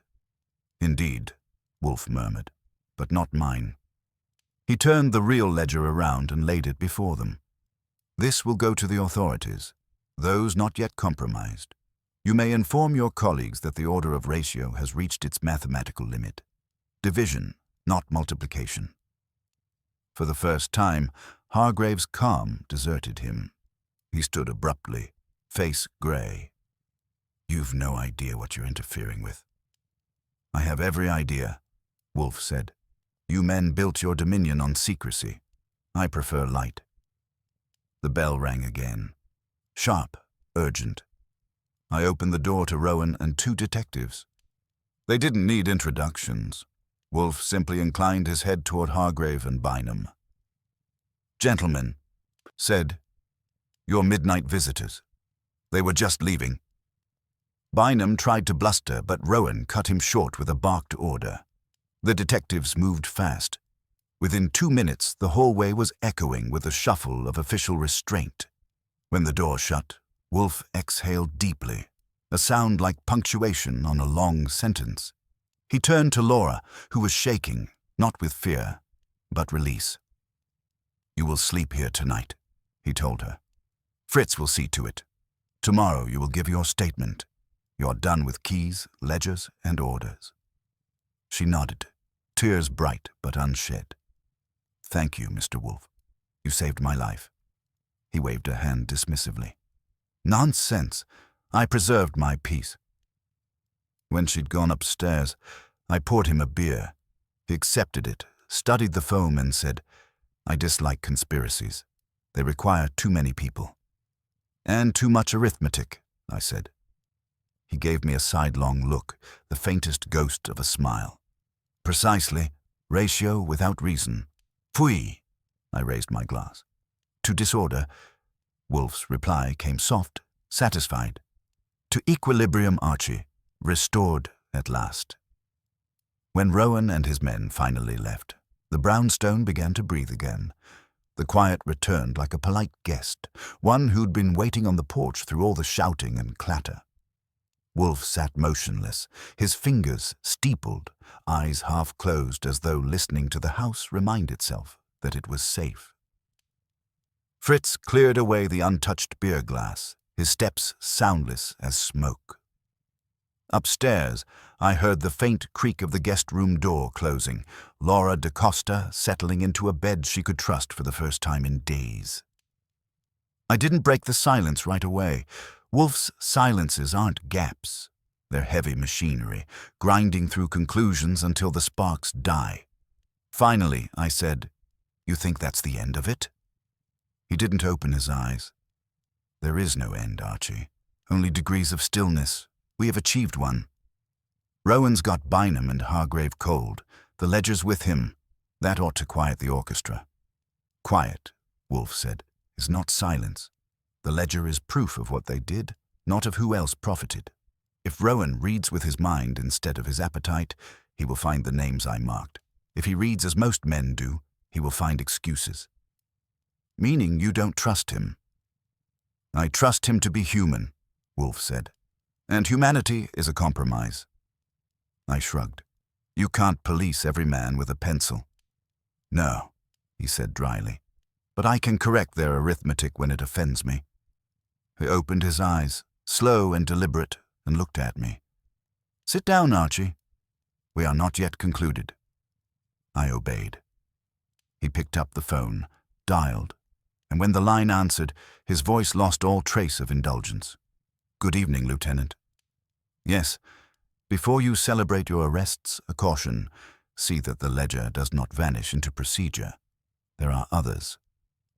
[SPEAKER 1] "Indeed," Wolfe murmured, "but not mine." He turned the real ledger around and laid it before them. "This will go to the authorities, those not yet compromised. You may inform your colleagues that the order of ratio has reached its mathematical limit. Division, not multiplication." For the first time, Hargrave's calm deserted him. He stood abruptly, face gray. "You've no idea what you're interfering with." "I have every idea," Wolfe said. "You men built your dominion on secrecy. I prefer light." The bell rang again. Sharp, urgent. I opened the door to Rowan and 2 detectives. They didn't need introductions. Wolfe simply inclined his head toward Hargrave and Bynum. "Gentlemen," said, "your midnight visitors. They were just leaving." Bynum tried to bluster, but Rowan cut him short with a barked order. The detectives moved fast. Within 2 minutes, the hallway was echoing with the shuffle of official restraint. When the door shut, Wolfe exhaled deeply, a sound like punctuation on a long sentence. He turned to Laura, who was shaking, not with fear, but release. "You will sleep here tonight," he told her. "Fritz will see to it. Tomorrow you will give your statement. You're done with keys, ledgers, and orders." She nodded, tears bright but unshed. "Thank you, Mr. Wolfe. You saved my life." He waved a hand dismissively. "Nonsense. I preserved my peace." When she'd gone upstairs, I poured him a beer. He accepted it, studied the foam, and said, "I dislike conspiracies. They require too many people." "And too much arithmetic," I said. He gave me a sidelong look, the faintest ghost of a smile. "Precisely. Ratio without reason. Pfui!" I raised my glass. "To disorder." Wolfe's reply came soft, satisfied. "To equilibrium, Archie. Restored at last." When Rowan and his men finally left, the brownstone began to breathe again. The quiet returned like a polite guest, one who'd been waiting on the porch through all the shouting and clatter. Wolfe sat motionless, his fingers steepled, eyes half closed as though listening to the house remind itself that it was safe. Fritz cleared away the untouched beer glass, his steps soundless as smoke. Upstairs, I heard the faint creak of the guest room door closing, Laura DaCosta settling into a bed she could trust for the first time in days. I didn't break the silence right away. Wolfe's silences aren't gaps. They're heavy machinery, grinding through conclusions until the sparks die. Finally, I said, "You think that's the end of it?" He didn't open his eyes. "There is no end, Archie. Only degrees of stillness. We have achieved one. Rowan's got Bynum and Hargrave cold. The ledger's with him. That ought to quiet the orchestra." "Quiet," Wolfe said, "is not silence. The ledger is proof of what they did, not of who else profited. If Rowan reads with his mind instead of his appetite, he will find the names I marked. If he reads as most men do, he will find excuses." "Meaning you don't trust him?" "I trust him to be human," Wolfe said. "And humanity is a compromise." I shrugged. "You can't police every man with a pencil." "No," he said dryly, "but I can correct their arithmetic when it offends me." He opened his eyes, slow and deliberate, and looked at me. "Sit down, Archie. We are not yet concluded." I obeyed. He picked up the phone, dialed, and when the line answered, his voice lost all trace of indulgence. "Good evening, Lieutenant." "Yes. Before you celebrate your arrests, a caution. See that the ledger does not vanish into procedure. There are others.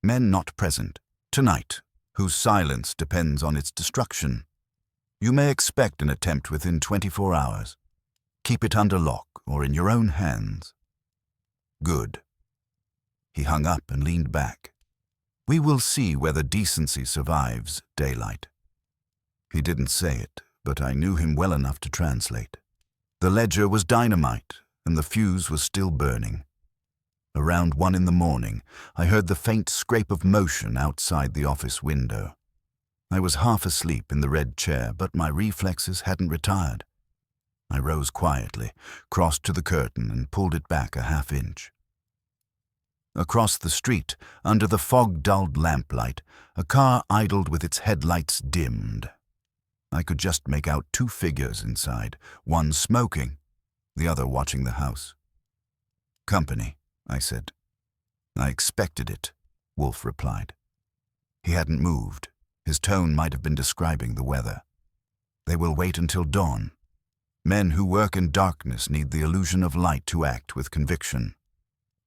[SPEAKER 1] Men not present, tonight, whose silence depends on its destruction. You may expect an attempt within 24 hours. Keep it under lock or in your own hands." "Good." He hung up and leaned back. "We will see whether decency survives daylight." He didn't say it, but I knew him well enough to translate. The ledger was dynamite, and the fuse was still burning. Around 1 in the morning, I heard the faint scrape of motion outside the office window. I was half asleep in the red chair, but my reflexes hadn't retired. I rose quietly, crossed to the curtain, and pulled it back a half-inch. Across the street, under the fog-dulled lamplight, a car idled with its headlights dimmed. I could just make out 2 figures inside, one smoking, the other watching the house. "Company," I said. "I expected it," Wolfe replied. He hadn't moved. His tone might have been describing the weather. "They will wait until dawn. Men who work in darkness need the illusion of light to act with conviction.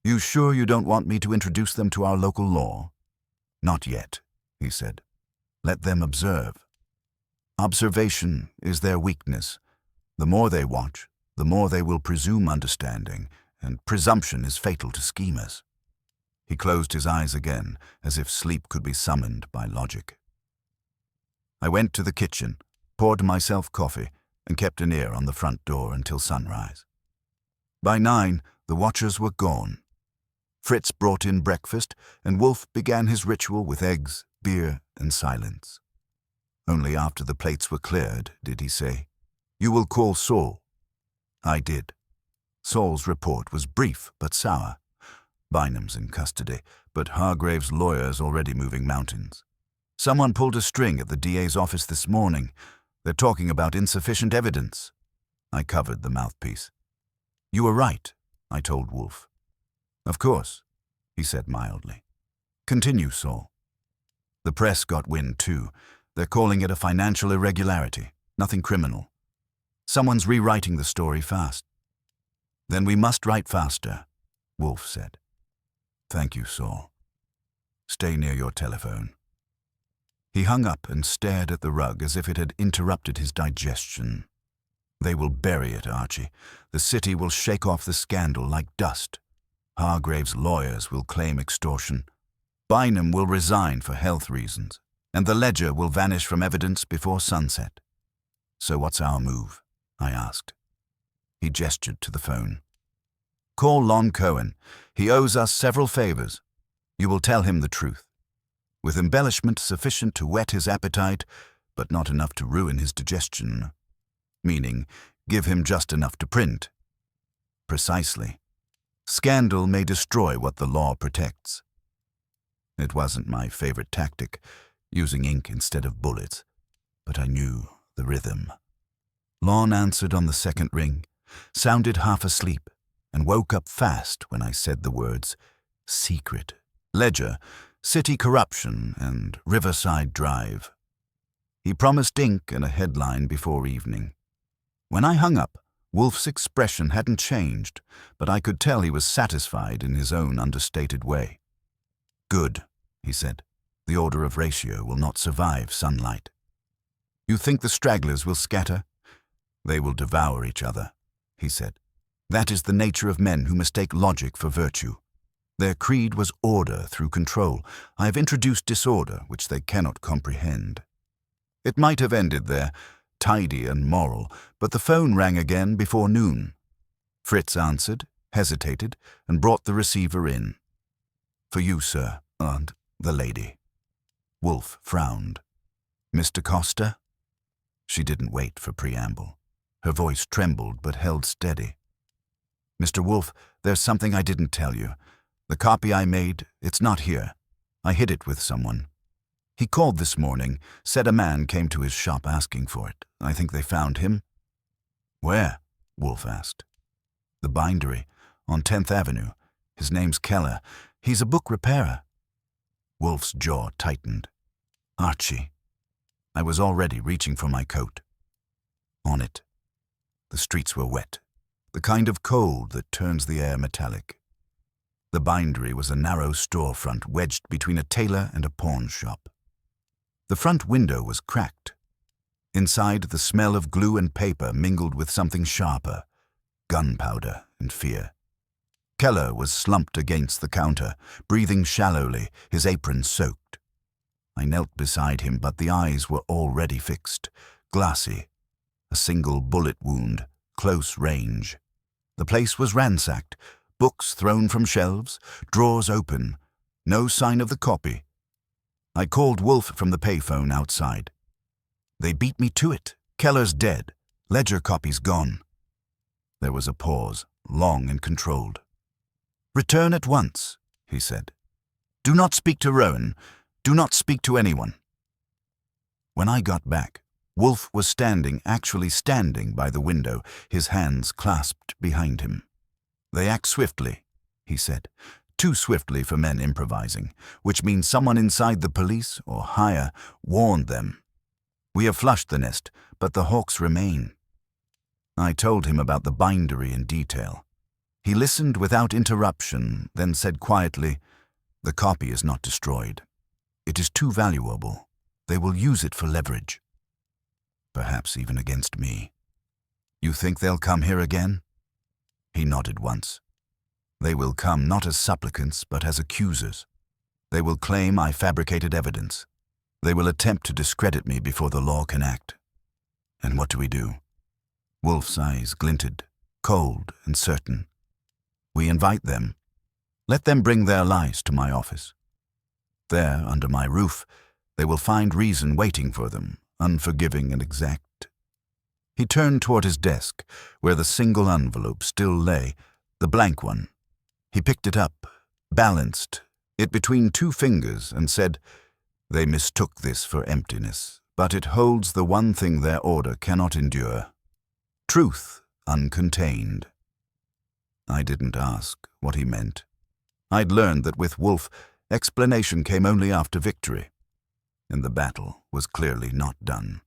[SPEAKER 1] You sure you don't want me to introduce them to our local law?" "Not yet," he said. "Let them observe. Observation is their weakness. The more they watch, the more they will presume understanding, and presumption is fatal to schemers." He closed his eyes again, as if sleep could be summoned by logic. I went to the kitchen, poured myself coffee, and kept an ear on the front door until sunrise. By 9, the watchers were gone. Fritz brought in breakfast, and Wolfe began his ritual with eggs, beer, and silence. Only after the plates were cleared did he say, "You will call Saul." I did. Saul's report was brief but sour. Bynum's in custody, but Hargrave's lawyer's already moving mountains. "Someone pulled a string at the DA's office this morning. They're talking about insufficient evidence." I covered the mouthpiece. "You were right," I told Wolfe. "Of course," he said mildly. "Continue, Saul." "The press got wind, too. They're calling it a financial irregularity, nothing criminal. Someone's rewriting the story fast." "Then we must write faster," Wolfe said. "Thank you, Saul. Stay near your telephone." He hung up and stared at the rug as if it had interrupted his digestion. "They will bury it, Archie. The city will shake off the scandal like dust. Hargrave's lawyers will claim extortion. Bynum will resign for health reasons, and the ledger will vanish from evidence before sunset. So what's our move?" I asked. He gestured to the phone. "Call Lon Cohen. He owes us several favors. You will tell him the truth, with embellishment sufficient to whet his appetite, but not enough to ruin his digestion. Meaning, give him just enough to print." "Precisely. Scandal may destroy what the law protects." It wasn't my favorite tactic, using ink instead of bullets, but I knew the rhythm. Lon answered on the second ring, sounded half asleep, and woke up fast when I said the words secret, ledger, city corruption, and Riverside Drive. He promised ink and a headline before evening. When I hung up, Wolfe's expression hadn't changed, but I could tell he was satisfied in his own understated way. "Good," he said. "The order of ratio will not survive sunlight." "You think the stragglers will scatter?" "They will devour each other," he said. "That is the nature of men who mistake logic for virtue. Their creed was order through control. I have introduced disorder, which they cannot comprehend." It might have ended there, tidy and moral, but the phone rang again before noon. Fritz answered, hesitated, and brought the receiver in. "For you, sir, and the lady." Wolfe frowned. "Mr. Costa?" She didn't wait for preamble. Her voice trembled but held steady. "Mr. Wolfe, there's something I didn't tell you. The copy I made, it's not here. I hid it with someone. He called this morning, said a man came to his shop asking for it. I think they found him." "Where?" Wolfe asked. "The bindery, on 10th Avenue. His name's Keller. He's a book repairer." Wolfe's jaw tightened. "Archie." I was already reaching for my coat. On it. The streets were wet, the kind of cold that turns the air metallic. The bindery was a narrow storefront wedged between a tailor and a pawn shop. The front window was cracked. Inside, the smell of glue and paper mingled with something sharper, gunpowder and fear. Keller was slumped against the counter, breathing shallowly, his apron soaked. I knelt beside him, but the eyes were already fixed, glassy. A single bullet wound, close range. The place was ransacked, books thrown from shelves, drawers open, no sign of the copy. I called Wolfe from the payphone outside. They beat me to it. Keller's dead. Ledger copies gone. There was a pause, long and controlled. "Return at once," he said. "Do not speak to Rowan. Do not speak to anyone." When I got back, Wolfe was actually standing by the window, his hands clasped behind him. "They act swiftly," he said. "Too swiftly for men improvising, which means someone inside the police, or higher, warned them. We have flushed the nest, but the hawks remain." I told him about the bindery in detail. He listened without interruption, then said quietly, "The copy is not destroyed. It is too valuable. They will use it for leverage. Perhaps even against me. You think they'll come here again?" He nodded once. "They will come not as supplicants, but as accusers. They will claim I fabricated evidence. They will attempt to discredit me before the law can act. And what do we do?" Wolfe's eyes glinted, cold and certain. "We invite them. Let them bring their lies to my office. There, under my roof, they will find reason waiting for them, unforgiving and exact." He turned toward his desk, where the single envelope still lay, the blank one. He picked it up, balanced it between two fingers, and said, "They mistook this for emptiness, but it holds the one thing their order cannot endure. Truth uncontained." I didn't ask what he meant. I'd learned that with Wolfe, explanation came only after victory, and the battle was clearly not done.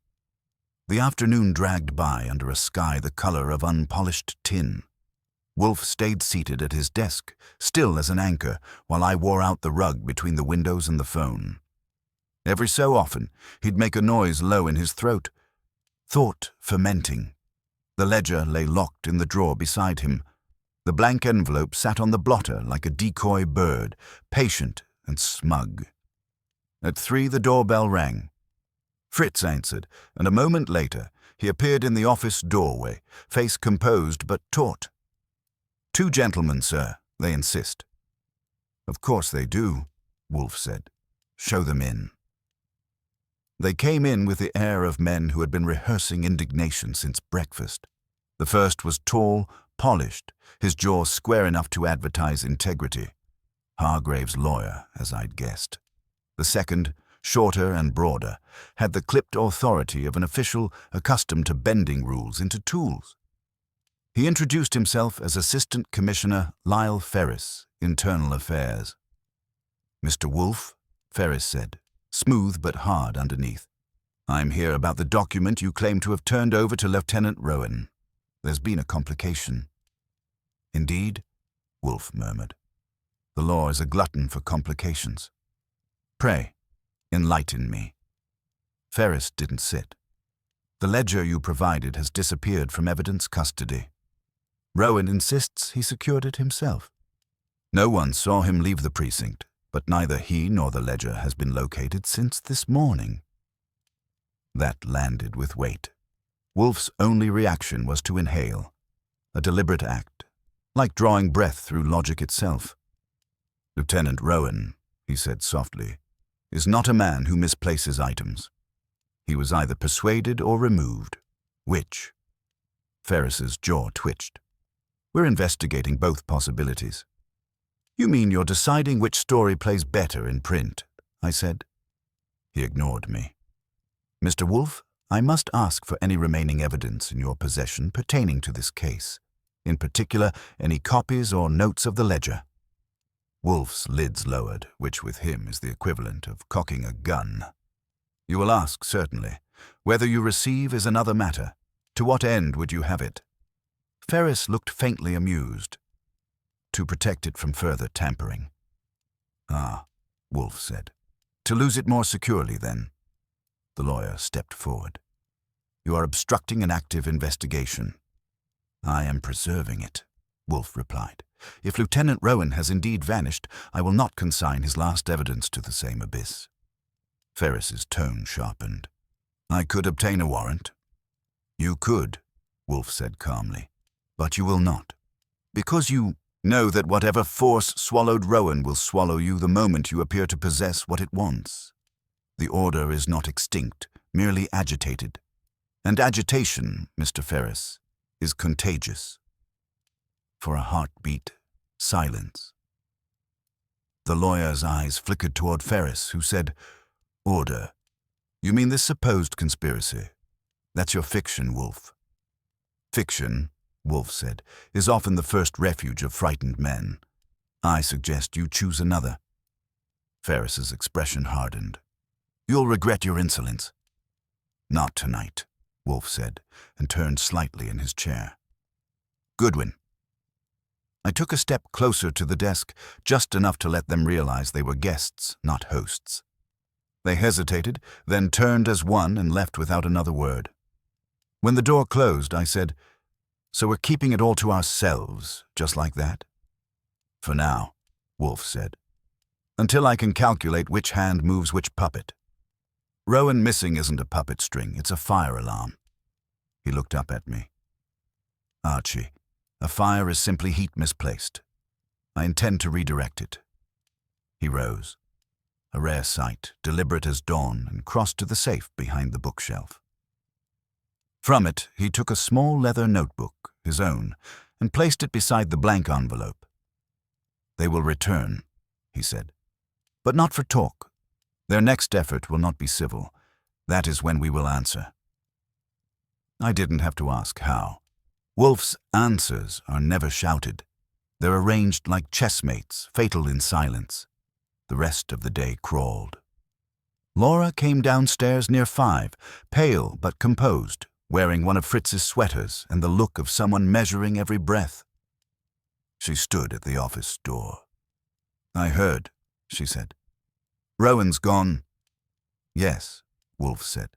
[SPEAKER 1] The afternoon dragged by under a sky the color of unpolished tin. Wolfe stayed seated at his desk, still as an anchor, while I wore out the rug between the windows and the phone. Every so often, he'd make a noise low in his throat. Thought fermenting. The ledger lay locked in the drawer beside him. The blank envelope sat on the blotter like a decoy bird, patient and smug. At 3 the doorbell rang. Fritz answered, and a moment later he appeared in the office doorway, face composed but taut. "2 gentlemen, sir, they insist." "Of course they do," Wolfe said. "Show them in." They came in with the air of men who had been rehearsing indignation since breakfast. The first was tall, polished, his jaw square enough to advertise integrity. Hargrave's lawyer, as I'd guessed. The second, shorter and broader, had the clipped authority of an official accustomed to bending rules into tools. He introduced himself as Assistant Commissioner Lyle Ferris, Internal Affairs. "Mr. Wolfe," Ferris said, smooth but hard underneath. "I'm here about the document you claim to have turned over to Lieutenant Rowan. There's been a complication." "Indeed?" Wolfe murmured. "The law is a glutton for complications. Pray, enlighten me." Ferris didn't sit. "The ledger you provided has disappeared from evidence custody. Rowan insists he secured it himself. No one saw him leave the precinct, but neither he nor the ledger has been located since this morning." That landed with weight. Wolfe's only reaction was to inhale, a deliberate act, like drawing breath through logic itself. "Lieutenant Rowan," he said softly, "is not a man who misplaces items. He was either persuaded or removed. Which?" Ferris's jaw twitched. "We're investigating both possibilities." "You mean you're deciding which story plays better in print?" I said. He ignored me. "Mr. Wolfe, I must ask for any remaining evidence in your possession pertaining to this case, in particular any copies or notes of the ledger." Wolfe's lids lowered, which with him is the equivalent of cocking a gun. "You will ask, certainly. Whether you receive is another matter. To what end would you have it?" Ferris looked faintly amused. "To protect it from further tampering." "Ah," Wolfe said. "To lose it more securely, then." The lawyer stepped forward. "You are obstructing an active investigation." I am preserving it, Wolfe replied. If Lieutenant Rowan has indeed vanished, I will not consign his last evidence to the same abyss. Ferris's tone sharpened. I could obtain a warrant. You could, Wolfe said calmly, but you will not. Because you know that whatever force swallowed Rowan will swallow you the moment you appear to possess what it wants. The order is not extinct, merely agitated. And agitation, Mr. Ferris, is contagious. For a heartbeat, silence. The lawyer's eyes flickered toward Ferris, who said, Order. You mean this supposed conspiracy? That's your fiction, Wolfe. Fiction, Wolfe said, is often the first refuge of frightened men. I suggest you choose another. Ferris's expression hardened. You'll regret your insolence. Not tonight, Wolfe said, and turned slightly in his chair. Goodwin. I took a step closer to the desk, just enough to let them realize they were guests, not hosts. They hesitated, then turned as one and left without another word. When the door closed, I said, So we're keeping it all to ourselves, just like that? For now, Wolfe said. Until I can calculate which hand moves which puppet. Rowan missing isn't a puppet string, it's a fire alarm. He looked up at me. Archie, a fire is simply heat misplaced. I intend to redirect it. He rose, a rare sight, deliberate as dawn, and crossed to the safe behind the bookshelf. From it, he took a small leather notebook, his own, and placed it beside the blank envelope. They will return, he said, but not for talk. Their next effort will not be civil. That is when we will answer. I didn't have to ask how. Wolfe's answers are never shouted. They're arranged like chessmates, fatal in silence. The rest of the day crawled. Laura came downstairs near 5, pale but composed, wearing one of Fritz's sweaters and the look of someone measuring every breath. She stood at the office door. I heard, she said. Rowan's gone. Yes, Wolfe said.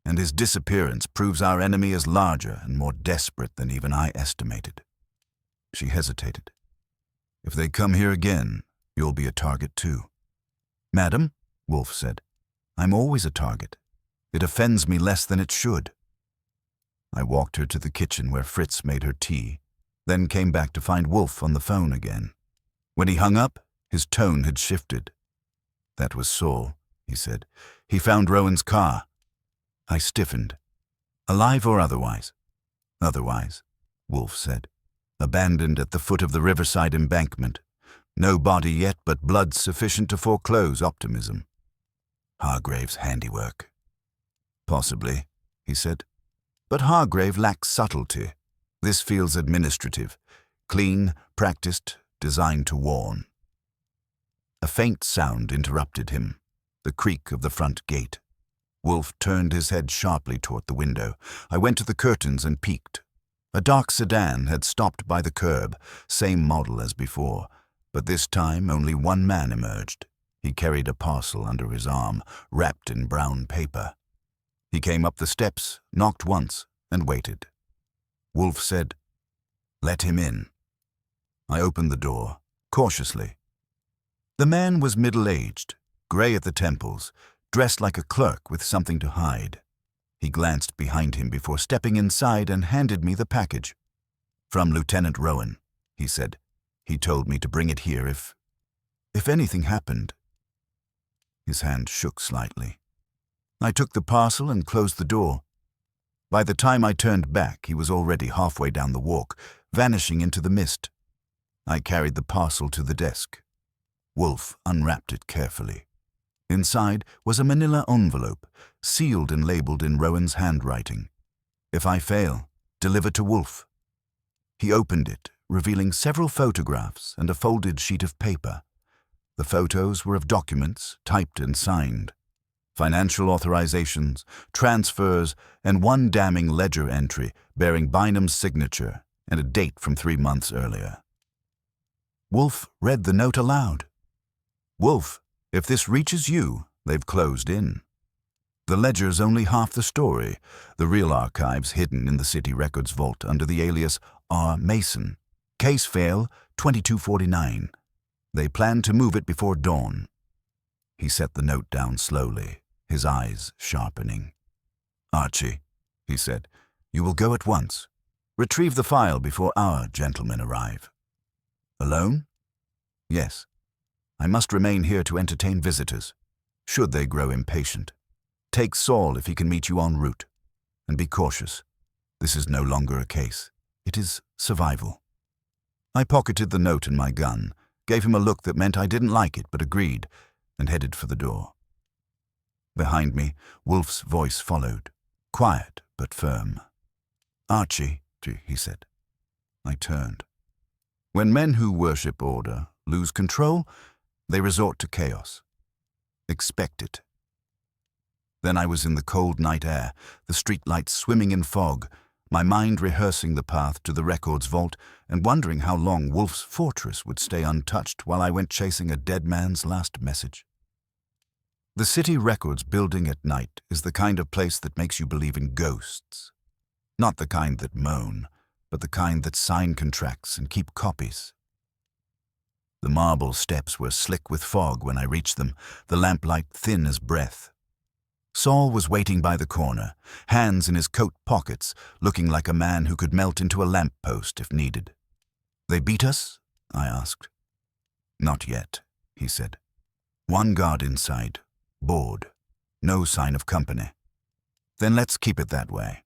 [SPEAKER 1] And his disappearance proves our enemy is larger and more desperate than even I estimated. She hesitated. If they come here again, you'll be a target too. Madam, Wolfe said, I'm always a target. It offends me less than it should. I walked her to the kitchen where Fritz made her tea, then came back to find Wolfe on the phone again. When he hung up, his tone had shifted. That was Saul, he said. He found Rowan's car. I stiffened. Alive or otherwise? Otherwise, Wolfe said. Abandoned at the foot of the riverside embankment. No body yet, but blood sufficient to foreclose optimism. Hargrave's handiwork. Possibly, he said. But Hargrave lacks subtlety. This feels administrative. Clean, practiced, designed to warn. A faint sound interrupted him. The creak of the front gate. Wolfe turned his head sharply toward the window. I went to the curtains and peeked. A dark sedan had stopped by the curb, same model as before, but this time only one man emerged. He carried a parcel under his arm, wrapped in brown paper. He came up the steps, knocked once, and waited. Wolfe said, Let him in. I opened the door, cautiously. The man was middle-aged, gray at the temples, dressed like a clerk with something to hide. He glanced behind him before stepping inside and handed me the package. From Lieutenant Rowan, he said. He told me to bring it here if anything happened. His hand shook slightly. I took the parcel and closed the door. By the time I turned back, he was already halfway down the walk, vanishing into the mist. I carried the parcel to the desk. Wolfe unwrapped it carefully. Inside was a manila envelope, sealed and labeled in Rowan's handwriting. If I fail, deliver to Wolfe. He opened it, revealing several photographs and a folded sheet of paper. The photos were of documents, typed and signed. Financial authorizations, transfers, and one damning ledger entry bearing Bynum's signature and a date from 3 months earlier. Wolfe read the note aloud. Wolfe, if this reaches you, they've closed in. The ledger's only half the story. The real archive's hidden in the city records vault under the alias R. Mason. Case file 2249. They plan to move it before dawn. He set the note down slowly, his eyes sharpening. Archie, he said, you will go at once. Retrieve the file before our gentlemen arrive. Alone? Yes. I must remain here to entertain visitors, should they grow impatient. Take Saul if he can meet you en route. And be cautious. This is no longer a case. It is survival. I pocketed the note in my gun, gave him a look that meant I didn't like it but agreed, and headed for the door. Behind me, Wolfe's voice followed, quiet but firm. Archie, he said. I turned. When men who worship order lose control, they resort to chaos. Expect it. Then I was in the cold night air, the streetlights swimming in fog, my mind rehearsing the path to the records vault and wondering how long Wolfe's fortress would stay untouched while I went chasing a dead man's last message. The city records building at night is the kind of place that makes you believe in ghosts. Not the kind that moan, but the kind that sign contracts and keep copies. The marble steps were slick with fog when I reached them, the lamplight thin as breath. Saul was waiting by the corner, hands in his coat pockets, looking like a man who could melt into a lamppost if needed. They beat us? I asked. Not yet, he said. One guard inside, bored, no sign of company. Then let's keep it that way.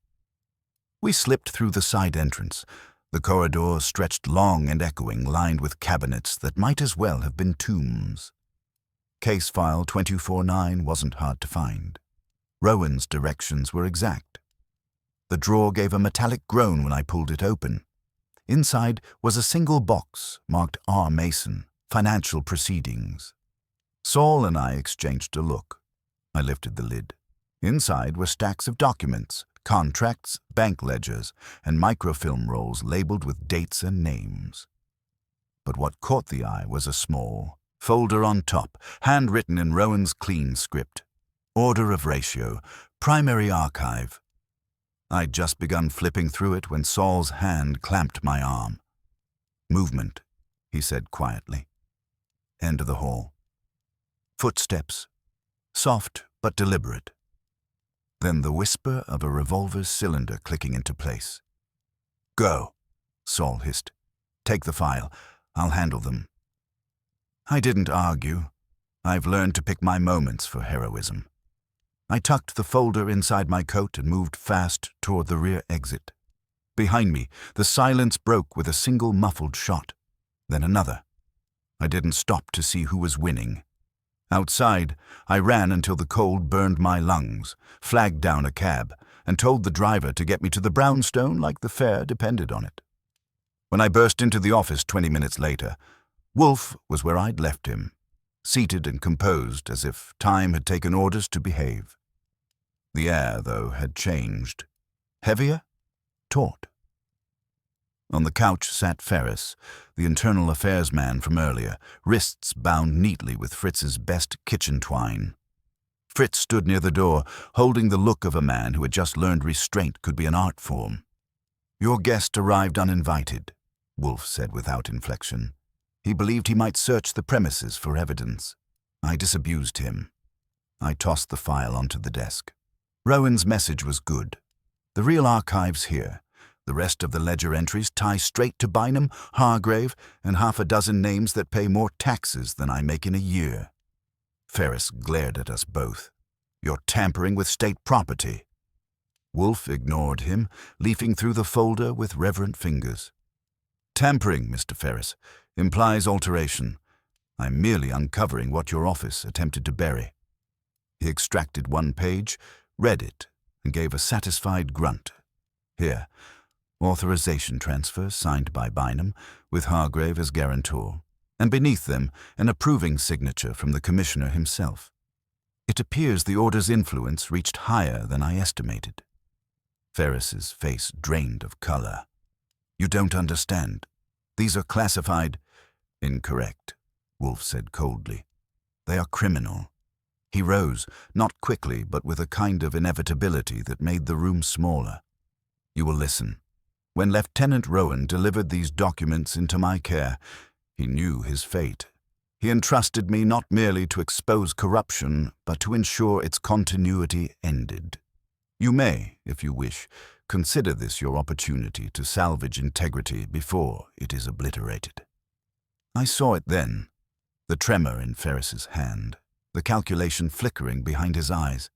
[SPEAKER 1] We slipped through the side entrance. The corridor stretched long and echoing, lined with cabinets that might as well have been tombs. Case file 2249 wasn't hard to find. Rowan's directions were exact. The drawer gave a metallic groan when I pulled it open. Inside was a single box marked R. Mason, Financial Proceedings. Saul and I exchanged a look. I lifted the lid. Inside were stacks of documents, contracts, bank ledgers, and microfilm rolls labeled with dates and names. But what caught the eye was a small folder on top, handwritten in Rowan's clean script. Order of ratio, primary archive. I'd just begun flipping through it when Saul's hand clamped my arm. Movement, he said quietly. End of the hall. Footsteps, soft but deliberate. Then the whisper of a revolver's cylinder clicking into place. Go, Saul hissed. Take the file. I'll handle them. I didn't argue. I've learned to pick my moments for heroism. I tucked the folder inside my coat and moved fast toward the rear exit. Behind me, the silence broke with a single muffled shot, then another. I didn't stop to see who was winning. Outside, I ran until the cold burned my lungs, flagged down a cab, and told the driver to get me to the brownstone like the fare depended on it. When I burst into the office 20 minutes later, Wolfe was where I'd left him, seated and composed as if time had taken orders to behave. The air, though, had changed. Heavier, taut. On the couch sat Ferris, the internal affairs man from earlier, wrists bound neatly with Fritz's best kitchen twine. Fritz stood near the door, holding the look of a man who had just learned restraint could be an art form. Your guest arrived uninvited, Wolfe said without inflection. He believed he might search the premises for evidence. I disabused him. I tossed the file onto the desk. Rowan's message was good. The real archive's here. The rest of the ledger entries tie straight to Bynum, Hargrave, and half a dozen names that pay more taxes than I make in a year. Ferris glared at us both. You're tampering with state property. Wolfe ignored him, leafing through the folder with reverent fingers. Tampering, Mr. Ferris, implies alteration. I'm merely uncovering what your office attempted to bury. He extracted one page, read it, and gave a satisfied grunt. Here, authorization transfers signed by Bynum, with Hargrave as guarantor, and beneath them an approving signature from the commissioner himself. It appears the order's influence reached higher than I estimated. Ferris's face drained of color. You don't understand. These are classified. Incorrect, Wolfe said coldly. They are criminal. He rose, not quickly, but with a kind of inevitability that made the room smaller. "You will listen. When Lieutenant Rowan delivered these documents into my care, he knew his fate. He entrusted me not merely to expose corruption, but to ensure its continuity ended. You may, if you wish, consider this your opportunity to salvage integrity before it is obliterated." I saw it then, the tremor in Ferris's hand, the calculation flickering behind his eyes.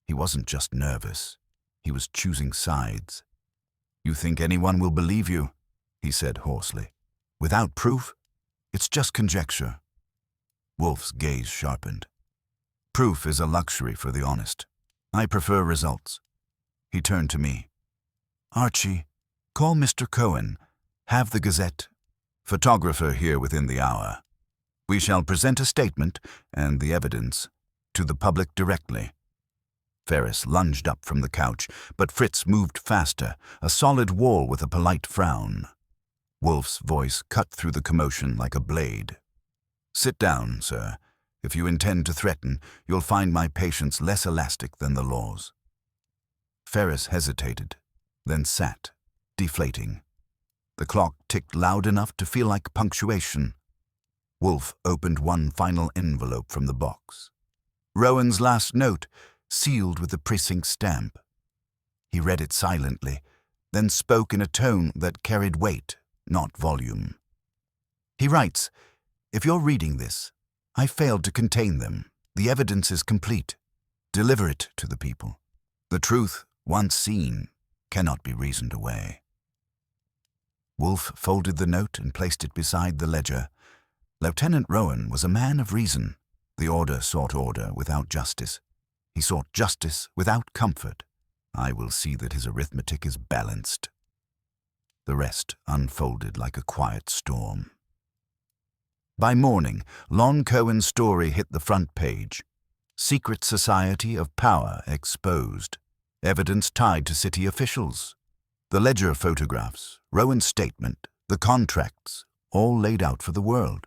[SPEAKER 1] He wasn't just nervous. He was choosing sides. "You think anyone will believe you?" he said hoarsely. "Without proof? It's just conjecture." Wolfe's gaze sharpened. "Proof is a luxury for the honest. I prefer results." He turned to me. "Archie, call Mr. Cohen. Have the Gazette. Photographer here within the hour. We shall present a statement and the evidence to the public directly." Ferris lunged up from the couch, but Fritz moved faster, a solid wall with a polite frown. Wolfe's voice cut through the commotion like a blade. "Sit down, sir. If you intend to threaten, you'll find my patience less elastic than the laws." Ferris hesitated, then sat, deflating. The clock ticked loud enough to feel like punctuation. Wolfe opened one final envelope from the box. Rowan's last note, sealed with the precinct stamp. He read it silently, then spoke in a tone that carried weight, not volume. He writes, "If you're reading this, I failed to contain them. The evidence is complete. Deliver it to the people. The truth, once seen, cannot be reasoned away." Wolfe folded the note and placed it beside the ledger. Lieutenant Rowan was a man of reason. The order sought order without justice. He sought justice without comfort. I will see that his arithmetic is balanced. The rest unfolded like a quiet storm. By morning, Lon Cohen's story hit the front page. Secret society of power exposed. Evidence tied to city officials. The ledger photographs, Rowan's statement, the contracts, all laid out for the world.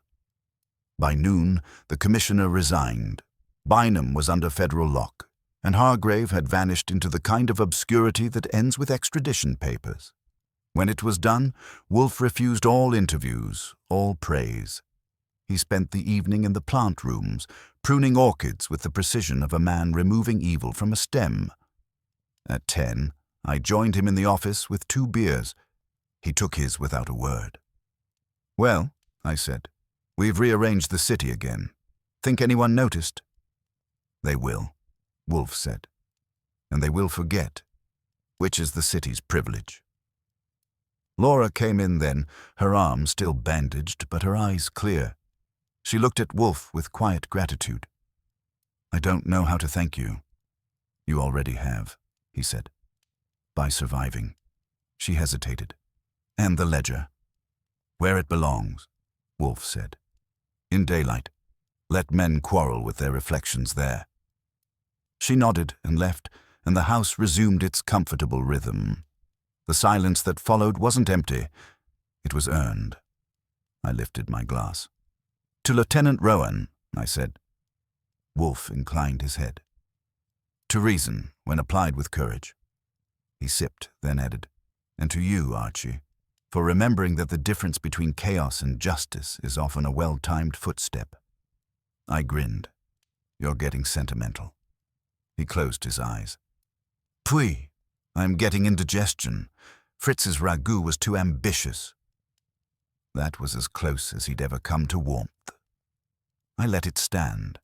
[SPEAKER 1] By noon, the commissioner resigned. Bynum was under federal lock, and Hargrave had vanished into the kind of obscurity that ends with extradition papers. When it was done, Wolfe refused all interviews, all praise. He spent the evening in the plant rooms, pruning orchids with the precision of a man removing evil from a stem. At 10, I joined him in the office with 2 beers. He took his without a word. "Well," I said, "we've rearranged the city again. Think anyone noticed?" "They will," Wolfe said. "And they will forget, which is the city's privilege." Laura came in then, her arm still bandaged, but her eyes clear. She looked at Wolfe with quiet gratitude. "I don't know how to thank you." "You already have," he said. "By surviving." She hesitated. "And the ledger?" "Where it belongs," Wolfe said. "In daylight. Let men quarrel with their reflections there." She nodded and left, and the house resumed its comfortable rhythm. The silence that followed wasn't empty. It was earned. I lifted my glass. "To Lieutenant Rowan," I said. Wolfe inclined his head. "To reason, when applied with courage." He sipped, then added, "And to you, Archie, for remembering that the difference between chaos and justice is often a well-timed footstep." I grinned. "You're getting sentimental." He closed his eyes. "Pui, I'm getting indigestion. Fritz's ragout was too ambitious." That was as close as he'd ever come to warmth. I let it stand.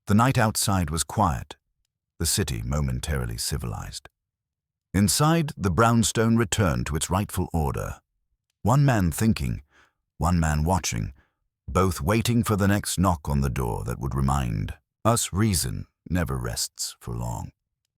[SPEAKER 1] The night outside was quiet, the city momentarily civilized. Inside, the brownstone returned to its rightful order. One man thinking, one man watching, both waiting for the next knock on the door that would remind us reason never rests for long.